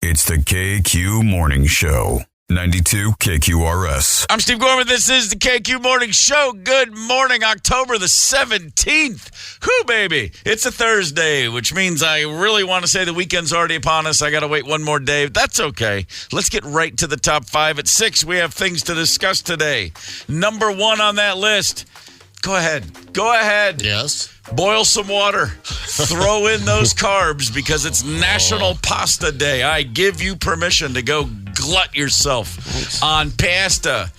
It's the KQ Morning Show. 92 KQRS. I'm Steve Gorman. This is the KQ Morning Show. Good morning, October the 17th. Whoo, baby. It's a Thursday, which means I really want to say the weekend's already upon us. I got to wait one more day. That's okay. Let's get right to the top five. At 6, we have things to discuss today. Number 1 on that list. Go ahead. Yes. Boil some water. Throw in those carbs because it's National Pasta Day. I give you permission to go glut yourself on pasta.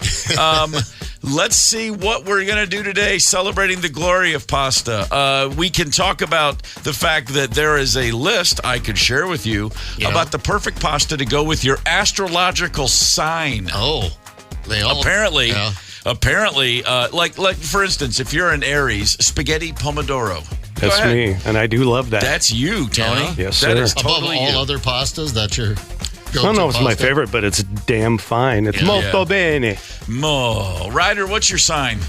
Let's see what we're going to do today celebrating the glory of pasta. We can talk about the fact that there is a list I could share with you about the perfect pasta to go with your astrological sign. Oh, they all... Apparently, like for instance, if you're an Aries, spaghetti pomodoro. That's me, and I do love that. That's you, Tony. Yeah. Yes, sir. That is totally Above all you. other pastas, that's your go-to I don't know if it's my pasta? favorite, but it's damn fine. It's molto bene. Ryder, what's your sign?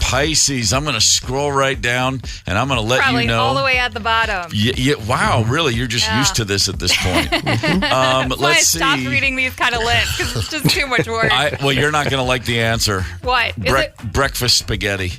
Pisces. I'm going to scroll right down, and I'm going to let Probably you know. all the way at the bottom. Yeah, wow, really? You're just used to this at this point. That's why I Let's stopped see. reading these kind of lists, because it's just too much work. Well, you're not going to like the answer. What? Is it? Breakfast spaghetti.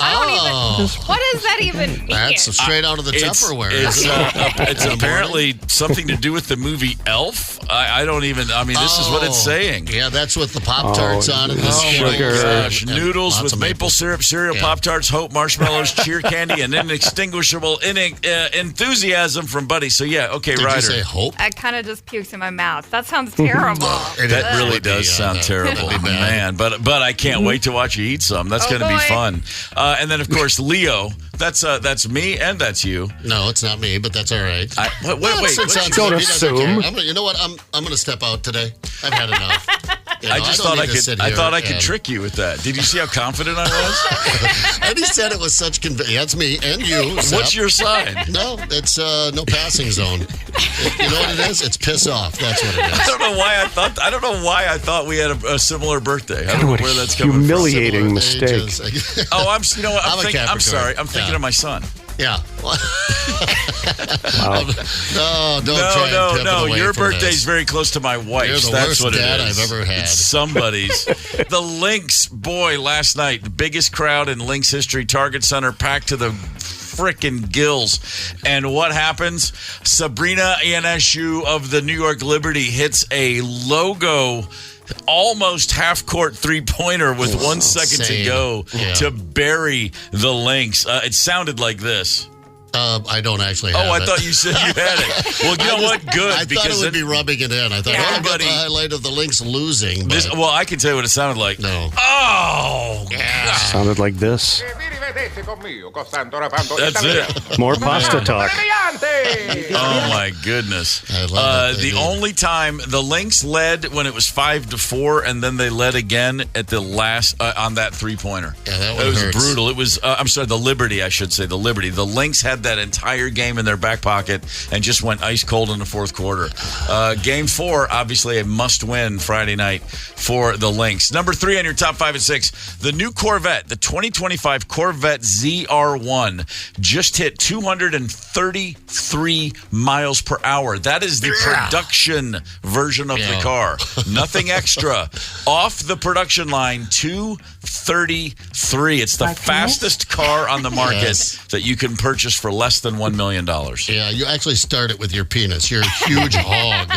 I don't even... What does that even mean? That's straight out of the Tupperware. isn't it? It's apparently something to do with the movie Elf. I don't even... I mean, this is what it's saying. Yeah, that's with the Pop-Tarts on it. Oh, my Sugar. gosh. And Noodles lots with of maple syrup, cereal, Pop-Tarts, Hope, marshmallows, cheer candy, and inextinguishable enthusiasm from Buddy. So, yeah, okay, Did Ryder. you say Hope? I kind of just puked in my mouth. That sounds terrible. That really does sound terrible, that'd be bad. man. But I can't wait to watch you eat some. That's going to be boy. fun. And then, of course, Leo. That's me and that's you. No, it's not me, but that's all right. Wait. Don't assume. You know what? I'm going to step out today. I've had enough. You know, I just thought don't I need to sit could. I here thought I could and- trick you with that. Did you see how confident I was? And he said it was such convincing. That's me and you. What's Seth. your sign? No, it's no passing zone. You know what it is? It's piss off. That's what it I is. don't know why I thought we had a similar birthday. I don't know What where a that's coming from. humiliating mistake. Ages. Oh, you know what? I'm a I'm Capricorn. sorry. I'm thinking Yeah. of my son. Yeah. Wow. No, don't try and pivot No. away Your from birthday's this. very close to my wife's. You're the That's worst what dad it is. I've ever had. It's somebody's. The Lynx, boy, last night, the biggest crowd in Lynx history. Target Center packed to the frickin' gills. And what happens? Sabrina Ionescu of the New York Liberty hits a logo almost half-court three-pointer with 1 second to insane. go Yeah. to bury the Lynx. It sounded like this. I don't actually have Oh, I it. thought you said you had it. Well, you know what? Good. I thought it would be rubbing it in. I thought, I got the highlight of the Lynx losing. But well, I can tell you what it sounded like. no. Oh, Yeah. Sounded like this. that's it. More pasta talk. Oh, my goodness. I love it. The only time the Lynx led when it was 5-4, and then they led again at the last on that three-pointer. Yeah, that one It was hurts. brutal. It was, I'm sorry, the Liberty, I should say, the Liberty. The Lynx had that entire game in their back pocket and just went ice cold in the fourth quarter. Game 4, obviously a must-win Friday night for the Lynx. Number 3 on your top 5 and 6, the new Corvette, the 2025 Corvette ZR1, just hit 233 miles per hour. That is the production version of the car. Nothing extra. Off the production line, 233. It's the fastest car on the market that you can purchase for less than $1 million. Yeah, you actually start it with your penis. You're a huge hog.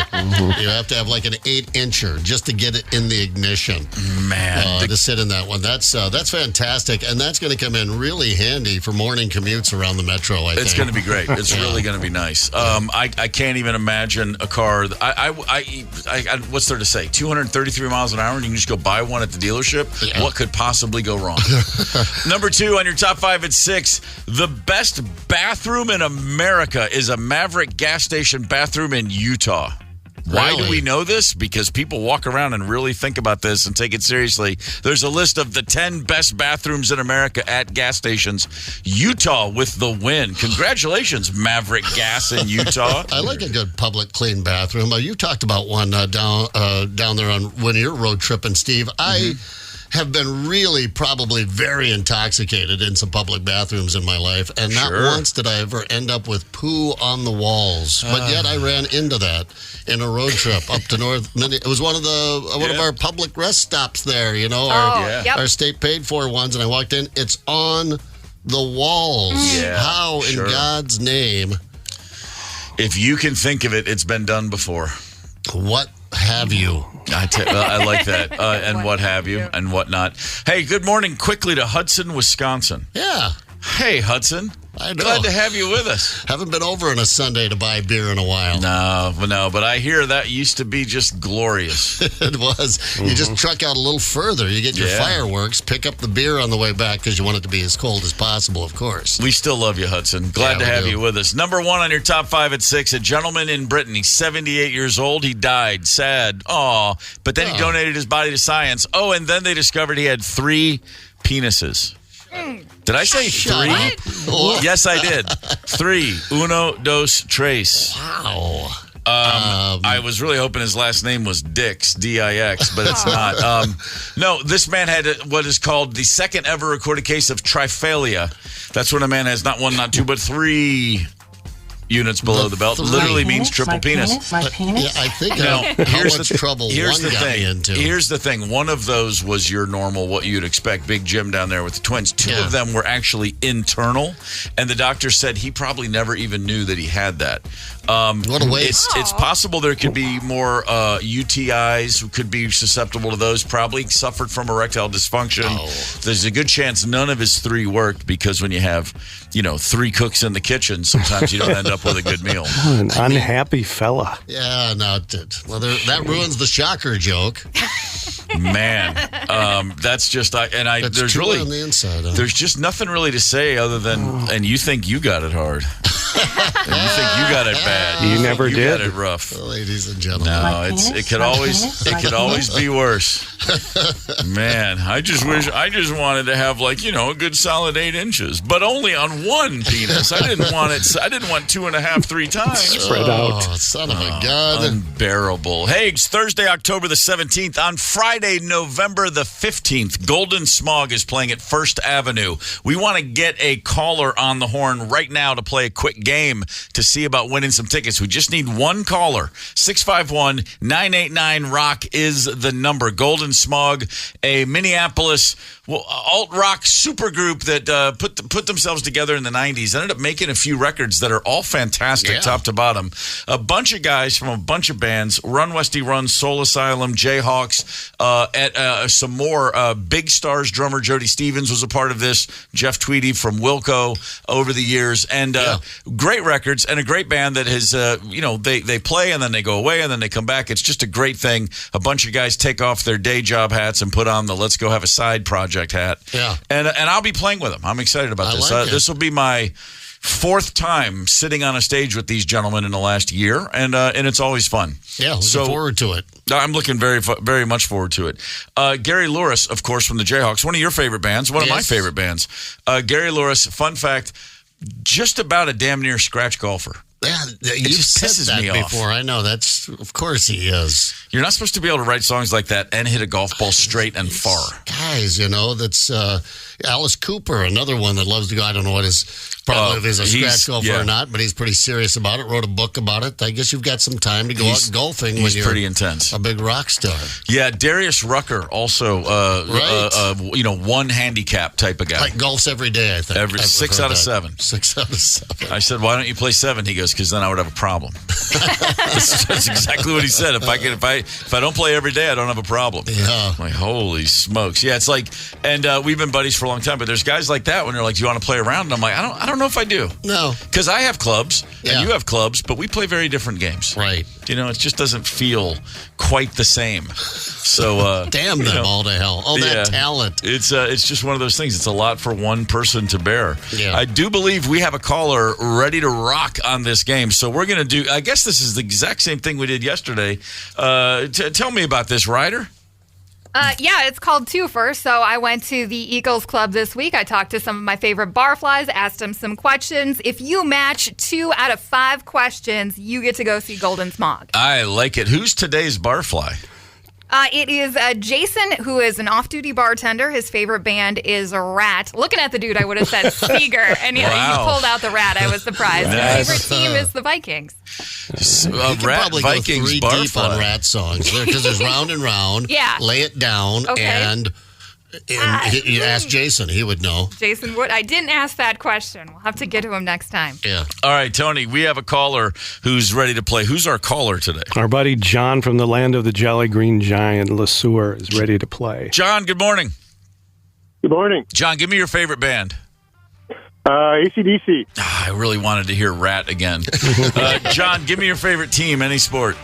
You have to have like an 8-incher just to get it in the ignition. Man. To sit in that one. That's fantastic. And that's going to come in really handy for morning commutes around the metro, I think. It's going to be great. It's really going to be nice. I can't even imagine a car. What's there to say? 233 miles an hour, and you can just go buy one at the dealership? Yeah. What could possibly go wrong? Number 2 on your top 5 and 6, the best bathroom in America is a Maverick gas station bathroom in Utah. Why do Really? we know this? Because people walk around and really think about this and take it seriously. There's a list of the 10 best bathrooms in America at gas stations. Utah with the win. Congratulations, Maverick Gas in Utah. I like a good public clean bathroom. You talked about one down there on when you're road tripping, Steve. I have been really probably very intoxicated in some public bathrooms in my life, and not once did I ever end up with poo on the walls. But yet I ran into that in a road trip up to North. It was one of our public rest stops there. Our state paid for ones, and I walked in. It's on the walls. Yeah, How in God's name? If you can think of it, it's been done before. What have you? I like that. And what have you and whatnot. Hey, good morning quickly to Hudson, Wisconsin. Yeah. Hey, Hudson. I know. Glad to have you with us. Haven't been over on a Sunday to buy beer in a while. No, but I hear that used to be just glorious. It was. You just truck out a little further. You get your fireworks, pick up the beer on the way back because you want it to be as cold as possible, of course. We still love you, Hudson. Glad to have you with us. Number 1 on your top 5 at 6, a gentleman in Britain. He's 78 years old. He died. Sad. Aw. But then he donated his body to science. Oh, and then they discovered he had 3 penises. Did I say 3? Yes, I did. 3. Uno, dos, tres. Wow. I was really hoping his last name was Dix, D-I-X, but it's not. No, this man had what is called the second ever recorded case of triphalia. That's when a man has not 1, not 2, but 3 units below the belt. Literally means triple penis. My penis? Yeah, I think how much trouble one got me into. Here's the thing. One of those was your normal, what you'd expect, Big Jim down there with the twins. 2 of them were actually internal, and the doctor said he probably never even knew that he had that. What a waste. It's possible there could be more UTIs who could be susceptible to those. Probably suffered from erectile dysfunction. There's a good chance none of his 3 worked because when you have, 3 cooks in the kitchen, sometimes you don't end up with a good meal. An unhappy fella. Yeah, no. Well, that ruins the shocker joke. Man, that's just That's there's true really on the inside. There's just nothing really to say other than and you think you got it hard. And you think you got it bad. You never you did. Got it rough. Ladies and gentlemen. No, it could always be worse. Man, I just wanted to have a good solid 8 inches, but only on 1 penis. I didn't want 2.5, 3 times. Spread out. Son of a gun. Unbearable. Hey, it's Thursday, October the 17th. On Friday, November the 15th, Golden Smog is playing at First Avenue. We want to get a caller on the horn right now to play a quick game to see about winning some tickets. We just need 1 caller. 651-989-ROCK is the number. Golden Smog, a Minneapolis alt-rock supergroup that put themselves together in the 90s. Ended up making a few records that are all fantastic, top to bottom. A bunch of guys from a bunch of bands, Run Westy Run, Soul Asylum, Jayhawks, at some more big stars. Drummer Jody Stevens was a part of this. Jeff Tweedy from Wilco over the years. And great records and a great band that has, they play and then they go away and then they come back. It's just a great thing. A bunch of guys take off their day job hats and put on the Let's Go Have a Side project hat. Yeah. And I'll be playing with them. I'm excited about this. This will be my 4th time sitting on a stage with these gentlemen in the last year, and it's always fun. Yeah, looking forward to it. I'm looking very, very much forward to it. Gary Louris, of course, from the Jayhawks, one of your favorite bands, one of my favorite bands. Gary Louris, fun fact, just about a damn near scratch golfer. Yeah, you've said that before. I know. Of course he is. You're not supposed to be able to write songs like that and hit a golf ball straight and far. Guys, that's Alice Cooper, another one that loves to go. I don't know what his problem if he's a scratch golfer or not, but he's pretty serious about it. Wrote a book about it. I guess you've got some time to go out golfing when you're pretty intense. A big rock star. Yeah, Darius Rucker also, one handicap type of guy. Like golfs every day, I think. 6 out of 7. 6 out of 7. I said, why don't you play 7? He goes, because then I would have a problem. That's exactly what he said. If I don't play every day, I don't have a problem. Yeah. I'm like, holy smokes. Yeah, it's like, and we've been buddies for a long time, but there's guys like that when they're like, do you want to play around? And I'm like, I don't know if I do. No. Because I have clubs and you have clubs, but we play very different games. Right. It just doesn't feel quite the same. So damn them all to hell. All that talent. It's just one of those things. It's a lot for one person to bear. Yeah. I do believe we have a caller ready to rock on this game. So we're going to do, I guess this is the exact same thing we did yesterday. Tell me about this, Ryder. It's called Twofer. So I went to the Eagles Club this week. I talked to some of my favorite barflies, asked them some questions. If you match 2 out of 5 questions, you get to go see Golden Smog. I like it. Who's today's barfly? It is Jason, who is an off-duty bartender. His favorite band is Rat. Looking at the dude, I would have said Seeger, and he pulled out the Rat. I was surprised. Nice. His favorite team is the Vikings. Rat probably Vikings go 3 deep Barfly. on Rat songs because there's Round and Round. Yeah. Lay It Down, Okay. and you ask Jason, he would know. Jason Wood. I didn't ask that question. We'll have to get to him next time. Yeah. All right, Tony, we have a caller who's ready to play. Who's our caller today? Our buddy John from the land of the Jolly Green Giant, LeSueur, is ready to play. John, good morning. Good morning. John, give me your favorite band. AC/DC. I really wanted to hear Rat again. John, give me your favorite team, any sport.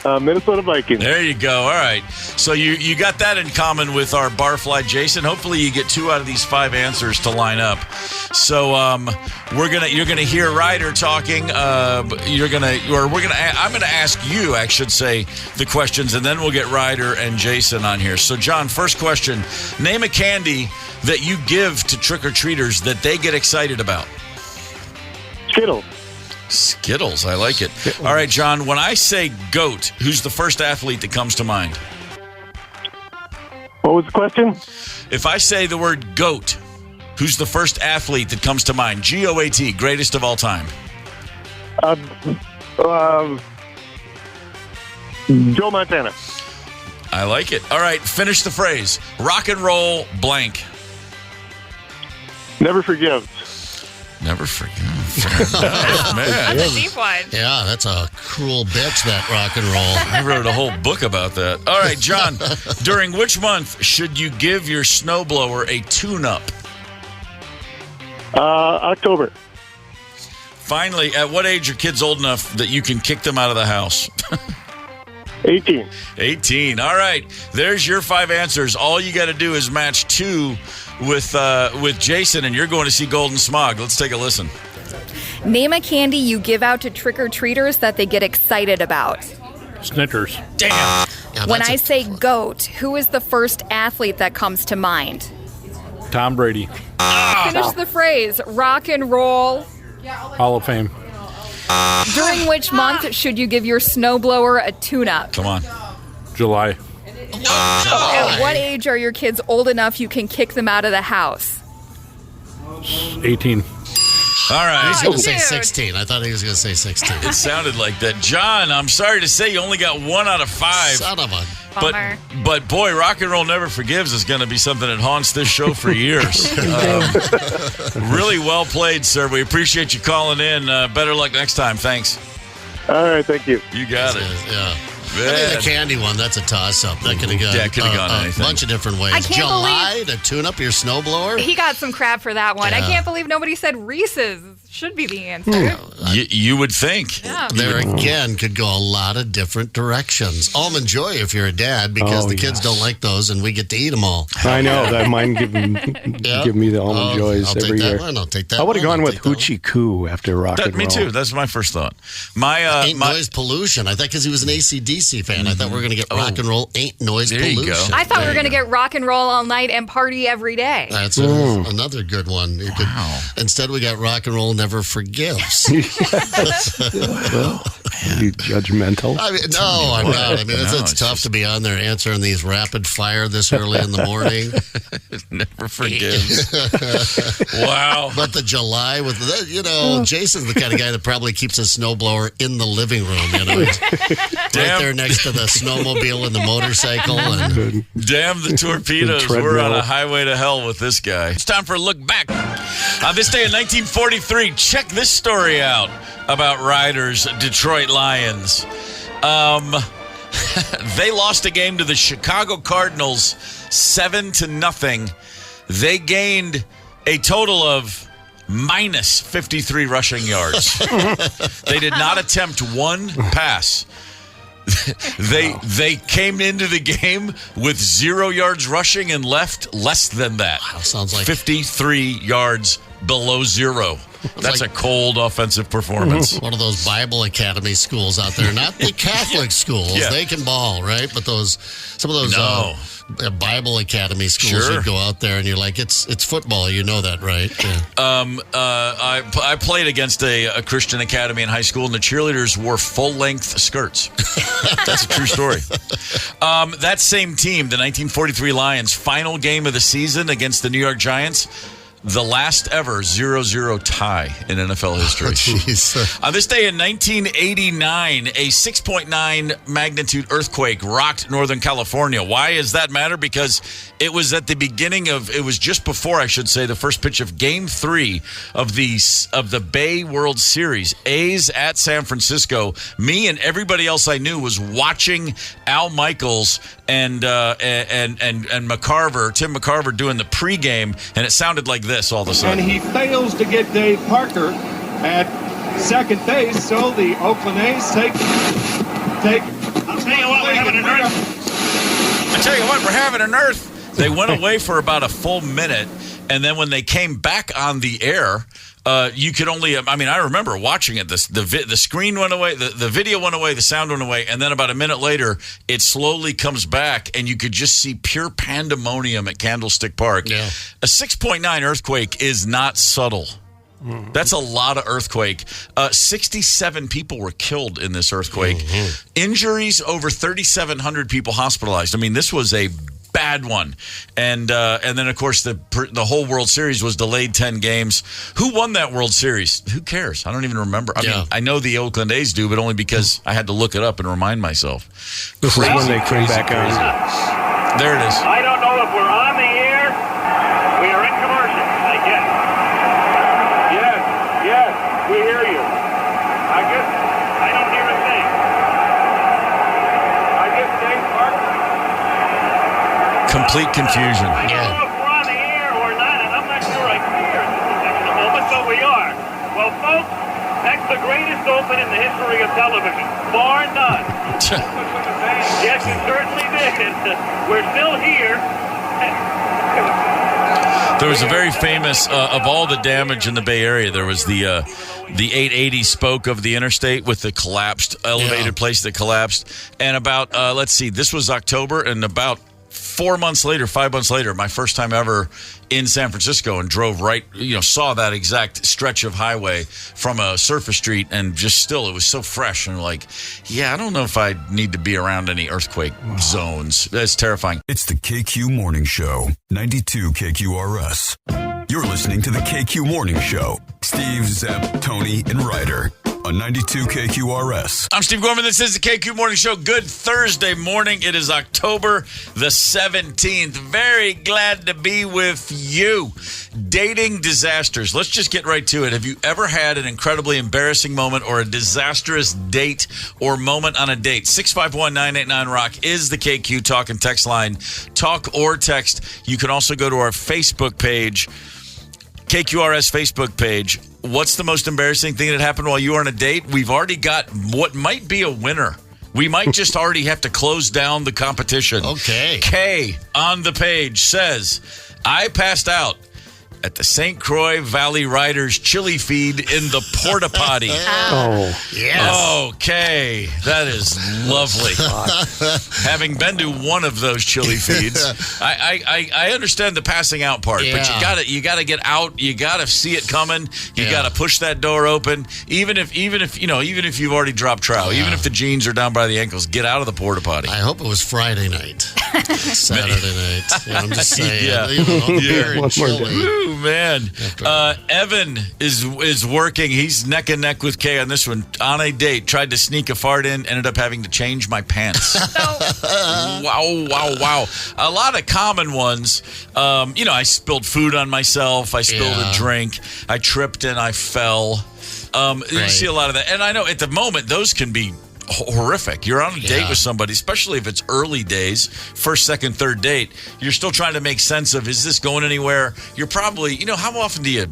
Minnesota Vikings. There you go. All right. So you got that in common with our barfly Jason. Hopefully you get 2 out of these 5 answers to line up. So you're gonna hear Ryder talking. I'm gonna ask you, I should say, the questions, and then we'll get Ryder and Jason on here. So John, first question: name a candy that you give to trick-or-treaters that they get excited about. Skittles, I like it. All right, John, when I say GOAT, who's the first athlete that comes to mind? What was the question? If I say the word GOAT, who's the first athlete that comes to mind? GOAT, greatest of all time. Joe Montana. I like it. All right, finish the phrase. Rock and roll blank. Never forgives. Never forget. Fair enough, man. That's a deep one. Yeah, that's a cruel bitch, that rock and roll. I wrote a whole book about that. All right, John, during which month should you give your snowblower a tune-up? October. Finally, at what age are kids old enough that you can kick them out of the house? 18. 18. All right, there's your 5 answers. All you got to do is match 2 with Jason, and you're going to see Golden Smog. Let's take a listen. Name a candy you give out to trick-or-treaters that they get excited about. Snickers. Damn. Yeah, When that's I a- say GOAT, who is the first athlete that comes to mind? Tom Brady. Finish the phrase. Rock and roll. Hall of Fame. During which month should you give your snowblower a tune-up? Come on. July. At what age are your kids old enough you can kick them out of the house? 18. All right. He's going to say Dude. 16. I thought he was going to say 16. It sounded like that. John, I'm sorry to say you only got 1 out of 5. Son of a... Bummer. But boy, Rock and Roll Never Forgives is going to be something that haunts this show for years. Really well played, sir. We appreciate you calling in. Better luck next time. Thanks. All right, thank you. You got it. Yeah. I Man. think the candy one, that's a toss-up. That could have gone, Yeah, it could've gone a anything. bunch of different ways. I can't July to tune up your snowblower? He got some crap for that one. I Yeah. can't believe nobody said Reese's. Should be the answer. You would think. Yeah. There again could go a lot of different directions. Almond Joy if you're a dad, because the kids don't like those and we get to eat them all. I know that mine give me the almond joys I'll take every that year. one. I'll take that I would have one. gone I'll with take that one. Hoochie Coo after Rock and Me Roll. too. That's my first thought. Ain't Noise Pollution. I thought because he was an AC/DC fan. I thought we were going to get Rock and Roll Ain't Noise There you go. Pollution. I thought we There were going to you get rock and roll all night and party every day. That's another good one. You could, instead, we got Rock and Roll Never Forgives. You judgmental. I mean, no, I'm not. I mean, No, it's it's tough just- to be on there answering these rapid fire this early in the morning. Never forgives. Wow. But the July with the, Jason's the kind of guy that probably keeps his snowblower in the living room. He's right there next to the snowmobile and the motorcycle. And Damn the torpedoes. The We're on treadmill. a highway to hell with this guy. It's time for a look back. On this day in 1943, check this story out about Ryder's Detroit Lions. They lost a game to the Chicago Cardinals 7-0. They gained a total of minus 53 rushing yards. They did not attempt one pass. They came into the game with 0 yards rushing and left less than that. Wow, sounds like 53 yards below 0. That's like- a cold offensive performance. one of those Bible Academy schools out there, not the Catholic schools. Yeah. They can ball, right? But some of those No. Bible Academy schools. Sure. You'd go out there and you're like, it's football. You know that, right? Yeah. I played against a Christian academy in high school, and the cheerleaders wore full-length skirts. That's a true story. That same team, the 1943 Lions, final game of the season against the New York Giants, the last ever 0-0 tie in NFL history. Oh, jeez. On this day in 1989, a 6.9 magnitude earthquake rocked Northern California. Why does that matter? Because it was at the beginning it was just before, I should say, the first pitch of Game 3 of the Bay World Series. A's at San Francisco. Me and everybody else I knew was watching Al Michaels and McCarver, Tim McCarver, doing the pregame, and it sounded like this all of a sudden. And he fails to get Dave Parker at second base, so the Oakland A's take. I'll tell you what, we're having an earth. I tell you what, we're having an earth. They went away for about a full minute, and then when they came back on the air, you could only, I remember watching it. The screen went away, the video went away, the sound went away, and then about a minute later, it slowly comes back, and you could just see pure pandemonium at Candlestick Park. Yeah. A 6.9 earthquake is not subtle. That's a lot of earthquake. 67 people were killed in this earthquake. Injuries, over 3,700 people hospitalized. This was a bad one. And then, of course, the whole World Series was delayed 10 games. Who won that World Series? Who cares? I don't even remember. I know the Oakland A's do, but only because I had to look it up and remind myself. This is when they came back on. There it is. I don't know if we're on the air. We are in commercial, I guess. Yes, we hear you. I guess I don't hear a thing. I guess Dave Parker. Complete confusion. I don't know if we're on the air or not, and I'm not sure I care at the moment, but we are. Well, folks, that's the greatest open in the history of television, bar none. Yes, it certainly did. We're still here. There was a very famous, of all the damage in the Bay Area, there was the 880 spoke of the interstate with the collapsed elevated place that collapsed. And about, this was October, and about 5 months later, my first time ever in San Francisco, and drove right, saw that exact stretch of highway from a surface street, and just still, it was so fresh, and I don't know if I need to be around any earthquake zones. That's terrifying. It's the KQ Morning Show, 92 KQRS. You're listening to the KQ Morning Show. Steve, Zep, Tony, and Ryder on 92 KQRS. I'm Steve Gorman. This is the KQ Morning Show. Good Thursday morning. It is October the 17th. Very glad to be with you. Dating disasters. Let's just get right to it. Have you ever had an incredibly embarrassing moment or a disastrous date or moment on a date? 651-989-ROCK is the KQ talk and text line. Talk or text. You can also go to our Facebook page, KQRS Facebook page. What's the most embarrassing thing that happened while you were on a date? We've already got what might be a winner. We might just already have to close down the competition. Okay. Kay on the page says, I passed out at the St. Croix Valley Riders chili feed in the porta potty. Oh, Yes. Okay, that is lovely. Having been to one of those chili feeds, I understand the passing out part, but you gotta get out. You gotta see it coming. You gotta push that door open. Even if you've already dropped trow, even if the jeans are down by the ankles, get out of the porta potty. I hope it was Friday night, Saturday night. Yeah, I'm just saying. Yeah. One more Chili. Ooh, man. Evan is working. He's neck and neck with Kay on this one. On a date, tried to sneak a fart in, ended up having to change my pants. Wow. A lot of common ones. I spilled food on myself. I spilled a drink. I tripped and I fell. You see a lot of that. And I know at the moment, those can be horrific. You're on a date with somebody, especially if it's early days, first, second, third date. You're still trying to make sense of, is this going anywhere? You're probably, how often do you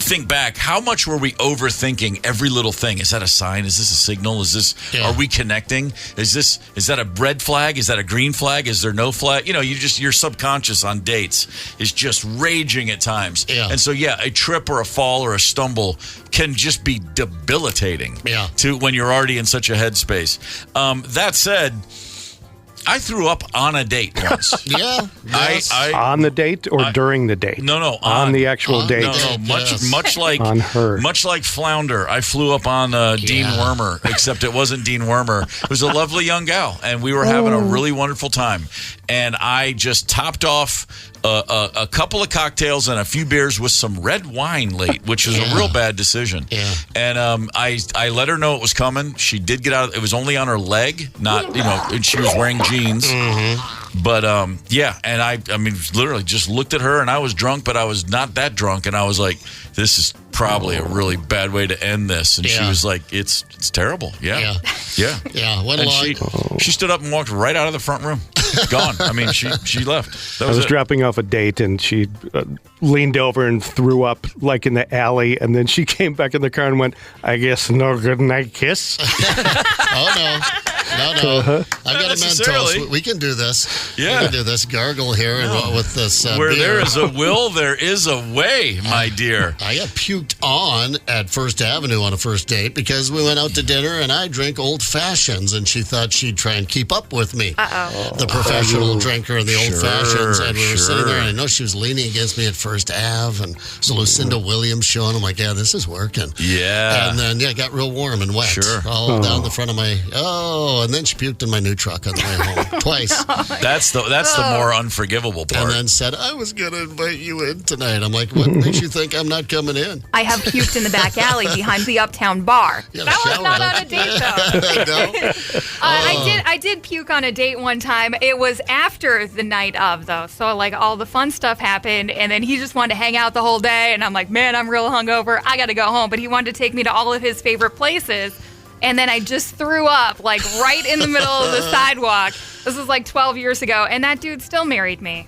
think back? How much were we overthinking every little thing? Is that a sign? Is this a signal? Are we connecting? Is that a red flag? Is that a green flag? Is there no flag? Your subconscious on dates is just raging at times. Yeah. And so, a trip or a fall or a stumble can just be debilitating to when you're already in such a headspace. That said, I threw up on a date once. Yeah. Yes. On the date or during the date? No, on the actual date. No, much like on her. Much like Flounder, I flew up on Dean Wormer, except it wasn't Dean Wormer. It was a lovely young gal, and we were having a really wonderful time. And I just topped off a couple of cocktails and a few beers with some red wine late, which was a real bad decision. Yeah. And I let her know it was coming. She did get out. It was only on her leg, not and she was wearing jeans. Mm-hmm. But and I mean, literally just looked at her, and I was drunk, but I was not that drunk, and I was like, this is probably a really bad way to end this. And she was like, it's terrible. Yeah. Went along. She stood up and walked right out of the front room. Gone. I mean, she left. I was dropping off a date, and she leaned over and threw up like in the alley, and then she came back in the car and went, I guess no good night kiss. Oh, no. Uh-huh. I've got a Mentos. We can do this. Yeah. We can do this. Gargle here and with this Where beer. there is a will, there is a way, my dear. I got puked on at First Avenue on a first date because we went out to dinner, and I drink old fashions, and she thought she'd try and keep up with me. The professional drinker in the old fashions. And we were sitting there, and I know she was leaning against me at First Ave, and there's a Lucinda Williams show, and I'm like, yeah, this is working. Yeah. And then, it got real warm and wet. All down the front of my, and then she puked in my new truck on the way home. Twice. That's the more unforgivable part. And then said, I was going to invite you in tonight. I'm like, what makes you think I'm not coming in? I have puked in the back alley behind the Uptown Bar. That was not on a date, though. I did puke on a date one time. It was after the night of, though. So, like, all the fun stuff happened, and then he just wanted to hang out the whole day, and I'm like, man, I'm real hungover. I got to go home. But he wanted to take me to all of his favorite places. And then I just threw up, like, right in the middle of the sidewalk. This was like 12 years ago, and that dude still married me.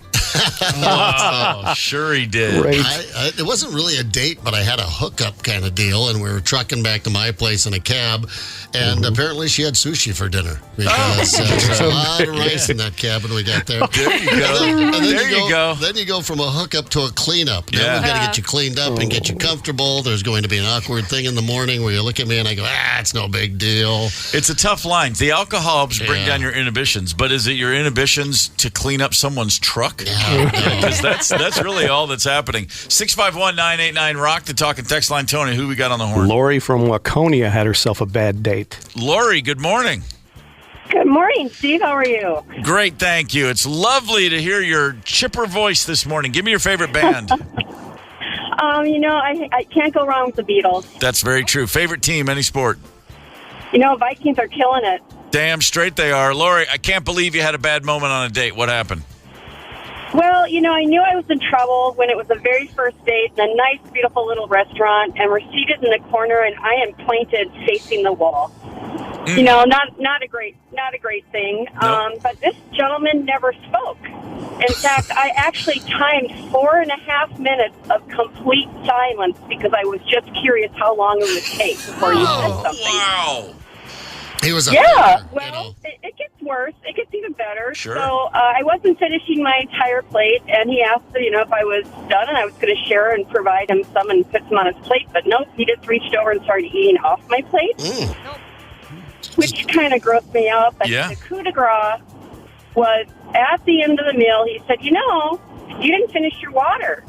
Oh, sure he did. It wasn't really a date, but I had a hookup kind of deal, and we were trucking back to my place in a cab, and apparently she had sushi for dinner because there's a lot of rice in that cab when we got there. There you go. There you go. Then you go from a hookup to a cleanup. Now we've got to get you cleaned up and get you comfortable. There's going to be an awkward thing in the morning where you look at me and I go, it's no big deal. It's a tough line. The alcohol helps bring down your inhibitions, but is it your inhibitions to clean up someone's truck? Because that's really all that's happening. 651-989-ROCK, the talk and text line. Tony, who we got on the horn? Lori from Waconia had herself a bad date. Lori, good morning. Good morning, Steve. How are you? Great, thank you. It's lovely to hear your chipper voice this morning. Give me your favorite band. I can't go wrong with the Beatles. That's very true. Favorite team, any sport? Vikings are killing it. Damn straight they are. Lori, I can't believe you had a bad moment on a date. What happened? Well, I knew I was in trouble when it was the very first date in a nice, beautiful little restaurant, and we're seated in the corner, and I am pointed facing the wall. Not a great thing. Nope. But this gentleman never spoke. In fact, I actually timed 4.5 minutes of complete silence because I was just curious how long it would take before you said something. Wow. He was it gets worse. It gets even better. Sure. So I wasn't finishing my entire plate, and he asked, if I was done, and I was going to share and provide him some and put some on his plate. But no, he just reached over and started eating off my plate, which kind of grossed me out. But the coup de grace was at the end of the meal. He said, you didn't finish your water.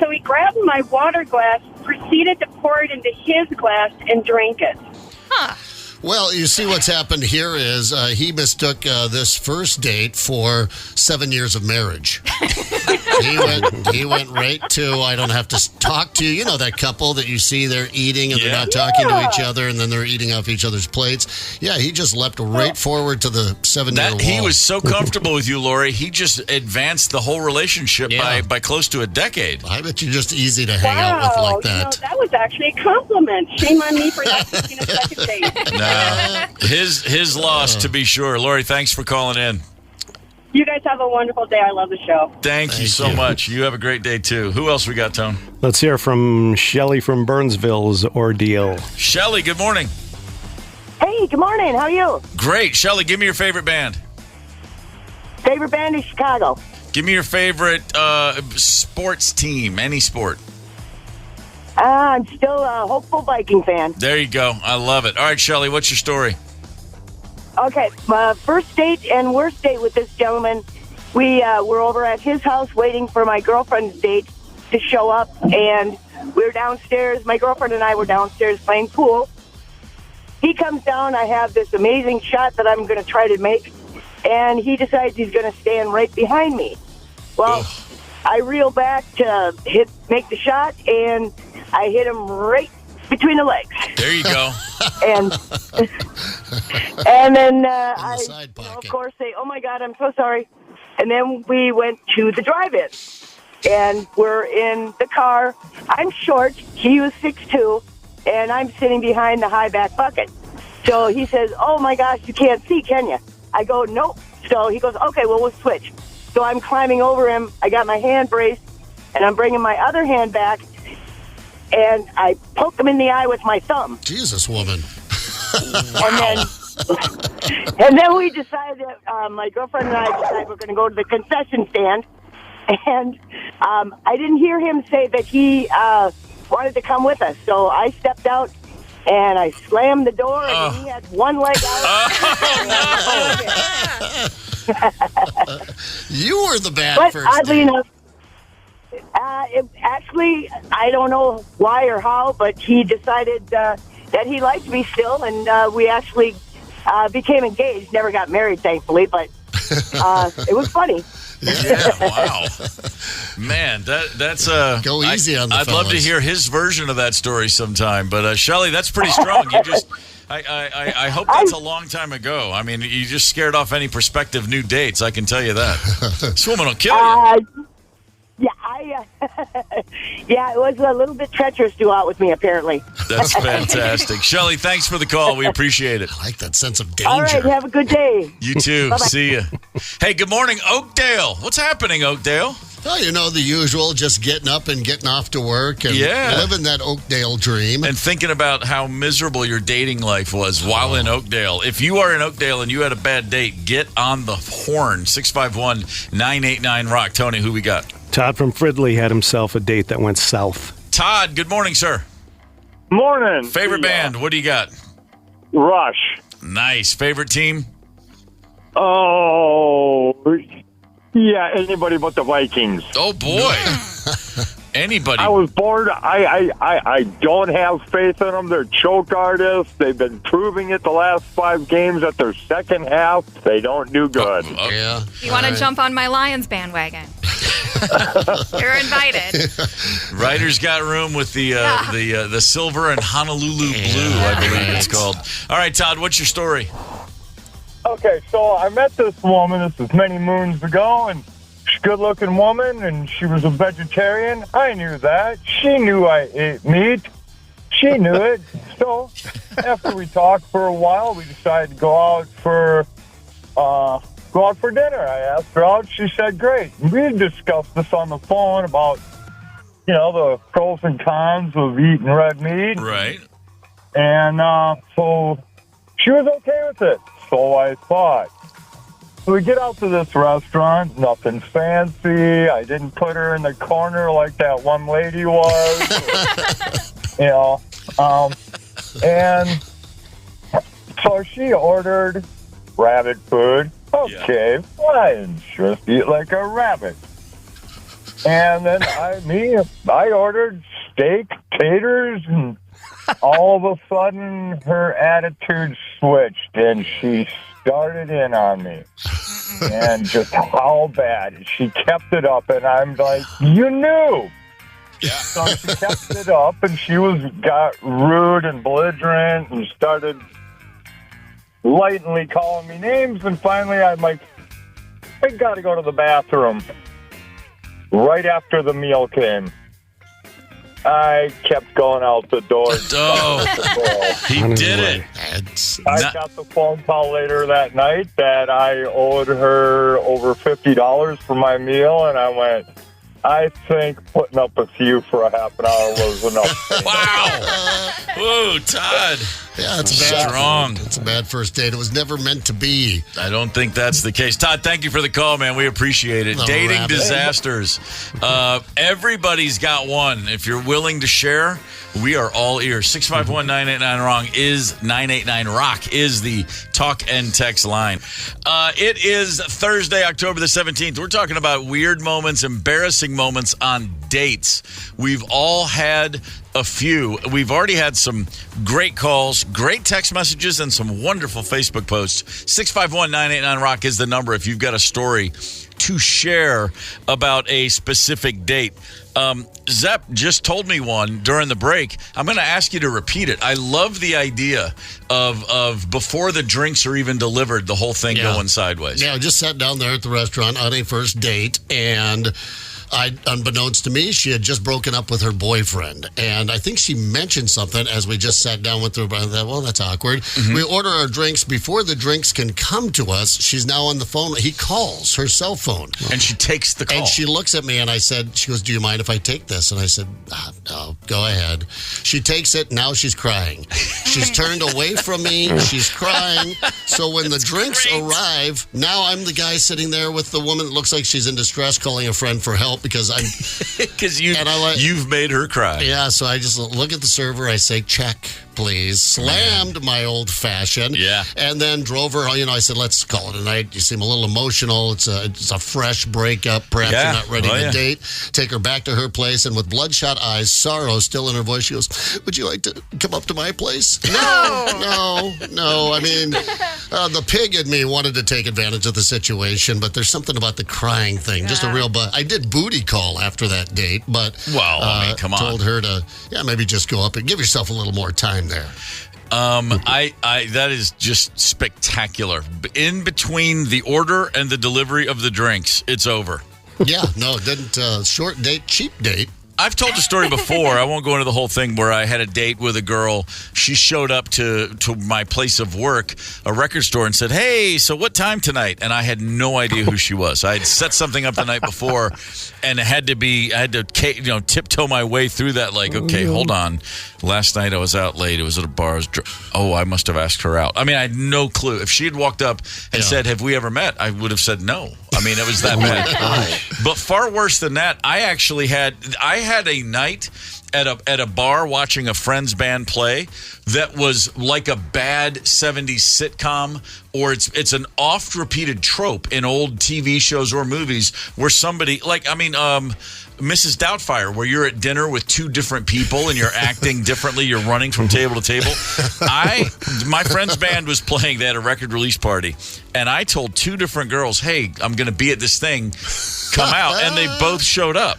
So he grabbed my water glass, proceeded to pour it into his glass, and drank it. Huh. Well, you see what's happened here is he mistook this first date for 7 years of marriage. He went right to, I don't have to talk to you. You know that couple that you see they're eating and they're not talking to each other and then they're eating off each other's plates. Yeah, he just leapt right forward to the 7-year wall. He was so comfortable with you, Lori, he just advanced the whole relationship by close to a decade. I bet you're just easy to hang out with like that. That was actually a compliment. Shame on me for not taking a second date. His loss, to be sure. Lori, thanks for calling in. You guys have a wonderful day. I love the show. Thank you so much. You have a great day, too. Who else we got, Tone? Let's hear from Shelley from Burnsville's ordeal. Shelley, good morning. Hey, good morning. How are you? Great. Shelley, give me your favorite band. Favorite band is Chicago. Give me your favorite sports team, any sport. I'm still a hopeful Viking fan. There you go. I love it. All right, Shelley, what's your story? Okay, my first date and worst date with this gentleman, we were over at his house waiting for my girlfriend's date to show up, and we were downstairs. My girlfriend and I were downstairs playing pool. He comes down. I have this amazing shot that I'm going to try to make, and he decides he's going to stand right behind me. Well, I reel back to make the shot, and I hit him right between the legs. There you go. And then I, of course, say, "Oh my God, I'm so sorry." And then we went to the drive-in, and we're in the car. I'm short. He was 6'2", and I'm sitting behind the high back bucket. So he says, "Oh my gosh, you can't see, can you?" I go, "Nope." So he goes, "Okay, well, we'll switch." So I'm climbing over him. I got my hand braced, and I'm bringing my other hand back, and I poke him in the eye with my thumb. Jesus, woman. And then we decided, my girlfriend and I decided we're going to go to the concession stand. And I didn't hear him say that he wanted to come with us. So I stepped out, and I slammed the door, and he had one leg out. You were the bad but first oddly date. enough, actually, I don't know why or how, but he decided that he liked me still, and we actually became engaged. Never got married, thankfully, but it was funny. Yeah, wow. Man, that's go easy on the I'd love to fellas. hear his version of that story sometime. But Shelley, that's pretty strong. You just I hope that's a long time ago. I mean, you just scared off any prospective new dates, I can tell you that. This woman will kill you. Yeah, it was a little bit treacherous to go out with me, apparently. That's fantastic. Shelley, thanks for the call. We appreciate it. I like that sense of danger. All right, have a good day. You too. Bye-bye. See ya. Hey, good morning, Oakdale. What's happening, Oakdale? Well, you know, the usual, just getting up and getting off to work and Yeah. living that Oakdale dream. And thinking about how miserable your dating life was while in Oakdale. If you are in Oakdale and you had a bad date, get on the horn. 651-989-ROCK. Tony, who we got? Todd from Fridley had himself a date that went south. Todd, good morning, sir. Morning. Favorite band, what do you got? Rush. Nice. Favorite team? Oh, yeah, anybody but the Vikings. Oh, boy. Anybody. I was bored. I don't have faith in them. They're choke artists. They've been proving it the last 5 games at their second half. They don't do good. Yeah. You want to jump on my Lions bandwagon? You're invited. Ryder's got room with the silver and Honolulu blue, I believe it's called. All right, Todd, what's your story? Okay, so I met this woman. This was many moons ago, and she's a good-looking woman, and she was a vegetarian. I knew that. She knew I ate meat. She knew it. So after we talked for a while, we decided to go out for dinner. I asked her out. She said, great. We discussed this on the phone about, the pros and cons of eating red meat. Right. And so she was okay with it. So I thought. So we get out to this restaurant. Nothing fancy. I didn't put her in the corner like that one lady was. And so she ordered rabbit food. Okay, fine. Just eat like a rabbit. And then I ordered steak, taters, and all of a sudden her attitude switched and she started in on me. And just how bad. She kept it up, and I'm like, you knew. Yeah. So she kept it up, and she got rude and belligerent and started lightly calling me names, and finally I'm like, I gotta go to the bathroom. Right after the meal came, I kept going out the door. He did it. I got the phone call later that night that I owed her over $50 for my meal, and I went, I think putting up with you for a half an hour was enough. Wow. Whoa, Todd. Yeah, it's bad. Strong. It's a bad first date. It was never meant to be. I don't think that's the case. Todd, thank you for the call, man. We appreciate it. Dating disasters. Everybody's got one. If you're willing to share, we are all ears. 651-989-WRONG is 989-ROCK is the talk and text line. It is Thursday, October the 17th. We're talking about weird moments, embarrassing moments on dates. We've all had a few. We've already had some great calls, great text messages, and some wonderful Facebook posts. 651-989-ROCK is the number if you've got a story to share about a specific date. Zepp just told me one during the break. I'm going to ask you to repeat it. I love the idea of before the drinks are even delivered, the whole thing going sideways. Yeah, I just sat down there at the restaurant on a first date, and unbeknownst to me, she had just broken up with her boyfriend. And I think she mentioned something as we just sat down with her. I thought, well, that's awkward. Mm-hmm. We order our drinks. Before the drinks can come to us, she's now on the phone. He calls her cell phone. And she takes the call. And she looks at me and she goes, do you mind if I take this? And I said, no, go ahead. She takes it. Now she's crying. She's turned away from me. She's crying. So when the drinks arrive, now I'm the guy sitting there with the woman that looks like she's in distress calling a friend for help. Because you've made her cry. Yeah, so I just look at the server. I say, check, please. Slammed my old fashioned. Yeah. And then drove her. I said, let's call it a night. You seem a little emotional. It's a fresh breakup. Perhaps you're not ready to date. Take her back to her place. And with bloodshot eyes, sorrow still in her voice, she goes, would you like to come up to my place? No. I mean, the pig in me wanted to take advantage of the situation, but there's something about the crying thing. Just a real I did booty call after that date, but come on. Told her to maybe just go up and give yourself a little more time there. That is just spectacular. In between the order and the delivery of the drinks, it's over. Yeah, no, it didn't. Short date, cheap date. I've told the story before. I won't go into the whole thing where I had a date with a girl. She showed up to my place of work, a record store, and said, hey, so what time tonight? And I had no idea who she was. I had set something up the night before, and I had to tiptoe my way through that like, okay, hold on. Last night I was out late. It was at a bar. I must have asked her out. I mean, I had no clue. If she had walked up and said, have we ever met? I would have said no. I mean, it was that bad. But far worse than that, I had a night at a bar watching a friend's band play that was like a bad 70s sitcom, or it's an oft-repeated trope in old TV shows or movies where somebody, Mrs. Doubtfire, where you're at dinner with two different people and you're acting differently, you're running from table to table. My friend's band was playing, they had a record release party, and I told two different girls, hey, I'm going to be at this thing, come out, and they both showed up.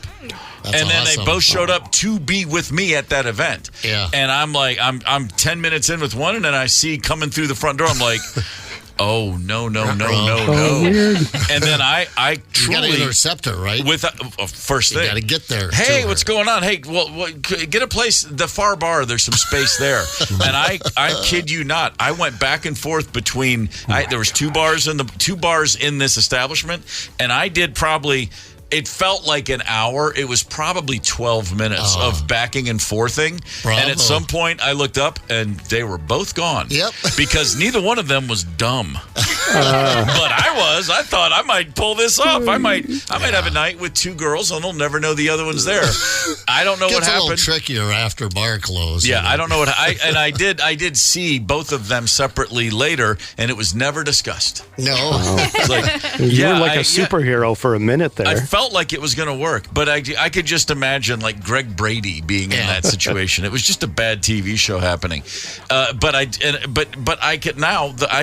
That's and then awesome. they both showed up to be with me at that event. Yeah. And I'm like, I'm 10 minutes in with one, and then I see coming through the front door, I'm like, oh, no. Weird. And then I truly... You got to intercept her, right? With first thing. You got to get there. Hey, what's going on? Hey, well, get a place, the far bar, there's some space there. And I kid you not, I went back and forth between, there was two bars in this establishment, and I did probably... It felt like an hour. It was probably 12 minutes of backing and forthing. Bravo. And at some point, I looked up, and they were both gone. Yep. Because neither one of them was dumb. But I thought I might pull this off. I might have a night with two girls, and they'll never know the other one's there. I don't know what happened. It's a little trickier after bar close. Yeah, I don't know what. I did see both of them separately later, and it was never discussed. No. It's like, you were like a superhero for a minute there. I felt like it was going to work, but I could just imagine like Greg Brady being in that situation. It was just a bad TV show happening. But I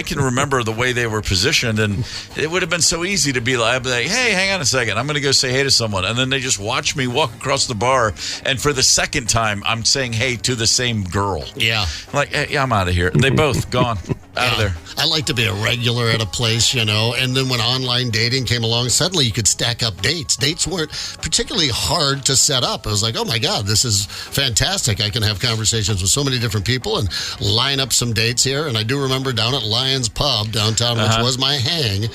can remember the way they were positioned, and it would have been so easy to be like, hey, hang on a second, I'm going to go say hey to someone, and then they just watch me walk across the bar, and for the second time, I'm saying hey to the same girl. Yeah. I'm like, hey, I'm out of here. They both gone. Out of there. I like to be a regular at a place, and then when online dating came along, suddenly you could stack up dates. Dates weren't particularly hard to set up. It was like, oh my God, this is fantastic. I can have conversations with so many different people and line up some dates here. And I do remember down at Lions Pub downtown, which was my hang,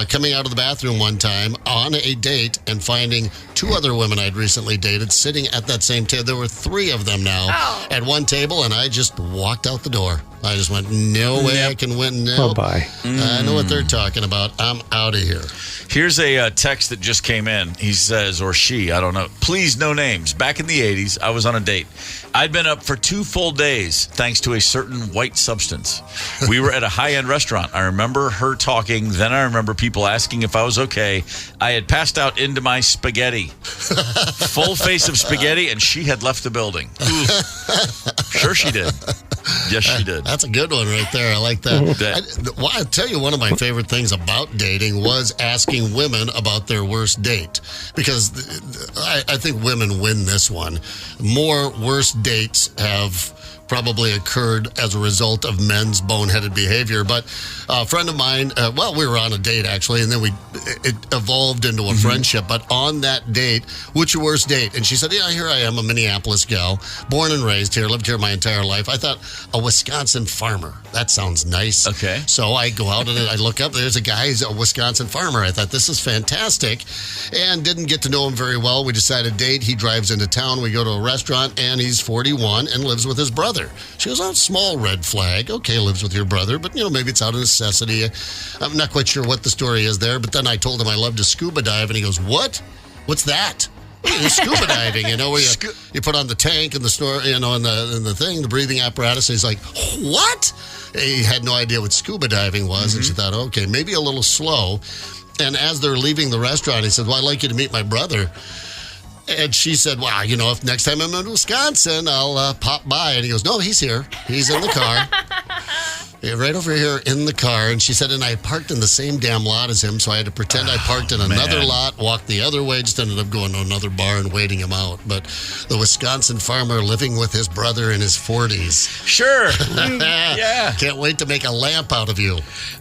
coming out of the bathroom one time on a date and finding 2 other women I'd recently dated sitting at that same table. There were 3 of them now at one table, and I just walked out the door. I just went, no way I can win now. Oh, bye. I know what they're talking about. I'm out of here. Here's a text that just came in. He says, or she, I don't know. Please, no names. Back in the 80s, I was on a date. I'd been up for 2 full days thanks to a certain white substance. We were at a high-end restaurant. I remember her talking. Then I remember people asking if I was okay. I had passed out into my spaghetti. Full face of spaghetti, and she had left the building. Sure she did. Yes, she did. That's a good one right there. I like that. I'll tell you, one of my favorite things about dating was asking women about their worst date. Because I think women win this one. More worst dates have probably occurred as a result of men's boneheaded behavior. But a friend of mine, we were on a date actually, and then it evolved into a friendship. But on that date, what's your worst date? And she said, yeah, here I am, a Minneapolis gal, born and raised here, lived here my entire life. I thought, a Wisconsin farmer. That sounds nice. Okay. So I go out and I look up, there's a guy, he's a Wisconsin farmer. I thought, this is fantastic. And didn't get to know him very well. We decided to date. He drives into town. We go to a restaurant, and he's 41 and lives with his brother. She goes, oh, small red flag. Okay, lives with your brother, but, maybe it's out of necessity. I'm not quite sure what the story is there, but then I told him I love to scuba dive, and he goes, what? What's that? Scuba diving, where you put on the tank and the snore, and the thing, the breathing apparatus. And he's like, what? He had no idea what scuba diving was, and she thought, okay, maybe a little slow. And as they're leaving the restaurant, he said, well, I'd like you to meet my brother. And she said, well, if next time I'm in Wisconsin, I'll pop by. And he goes, no, he's here. He's in the car. Right over here in the car. And she said, and I parked in the same damn lot as him, so I had to pretend I parked in another lot, walked the other way, just ended up going to another bar and waiting him out. But the Wisconsin farmer living with his brother in his 40s. Sure. Yeah. Can't wait to make a lamp out of you.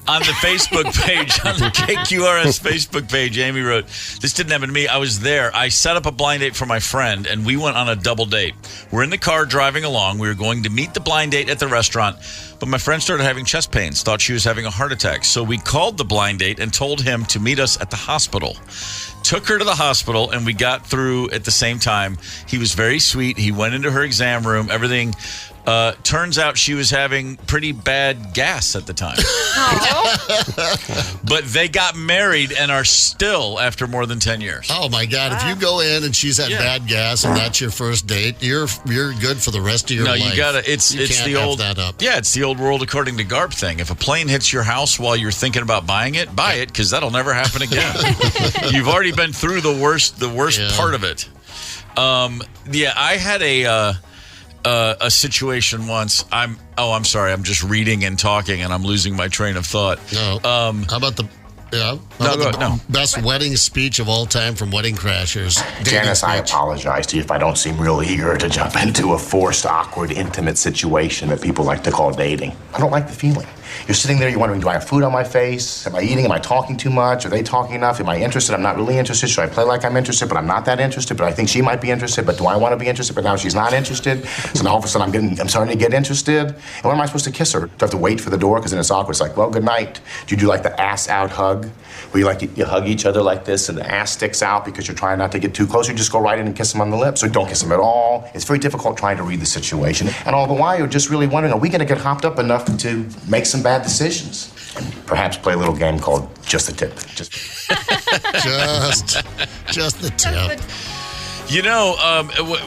On the Facebook page, on the KQRS Facebook page, Amy wrote, this didn't happen to me. I was there. I set up a blind date for my friend, and we went on a double date. We're in the car driving along. We were going to meet the blind date at the restaurant, but my friend started having chest pains, thought she was having a heart attack. So we called the blind date and told him to meet us at the hospital. Took her to the hospital, and we got through at the same time. He was very sweet. He went into her exam room, everything. Turns out she was having pretty bad gas at the time. But they got married and are still after more than 10 years. Oh, my God. If you go in and she's had bad gas and that's your first date, you're good for the rest of your life. No, you got to. It's the old. That up. Yeah, it's the old world according to Garp thing. If a plane hits your house while you're thinking about buying it, buy it, because that'll never happen again. You've already been through the worst part of it. I had a situation once. I'm sorry. I'm just reading and talking, and I'm losing my train of thought. No. How about the best wedding speech of all time from Wedding Crashers? Janice, I apologize to you if I don't seem real eager to jump into a forced, awkward, intimate situation that people like to call dating. I don't like the feeling. You're sitting there, you're wondering, do I have food on my face? Am I eating? Am I talking too much? Are they talking enough? Am I interested? I'm not really interested. Should I play like I'm interested, but I'm not that interested? But I think she might be interested, but do I want to be interested? But now she's not interested. So now all of a sudden I'm starting to get interested. And when am I supposed to kiss her? Do I have to wait for the door? Because then it's awkward. It's like, well, good night. Do you do like the ass out hug? Where you hug each other like this and the ass sticks out because you're trying not to get too close? You just go right in and kiss them on the lips. Or don't kiss them at all. It's very difficult trying to read the situation. And all the while you're just really wondering, are we going to get hopped up enough to make some bad decisions? And perhaps play a little game called Just the Tip. Just the tip.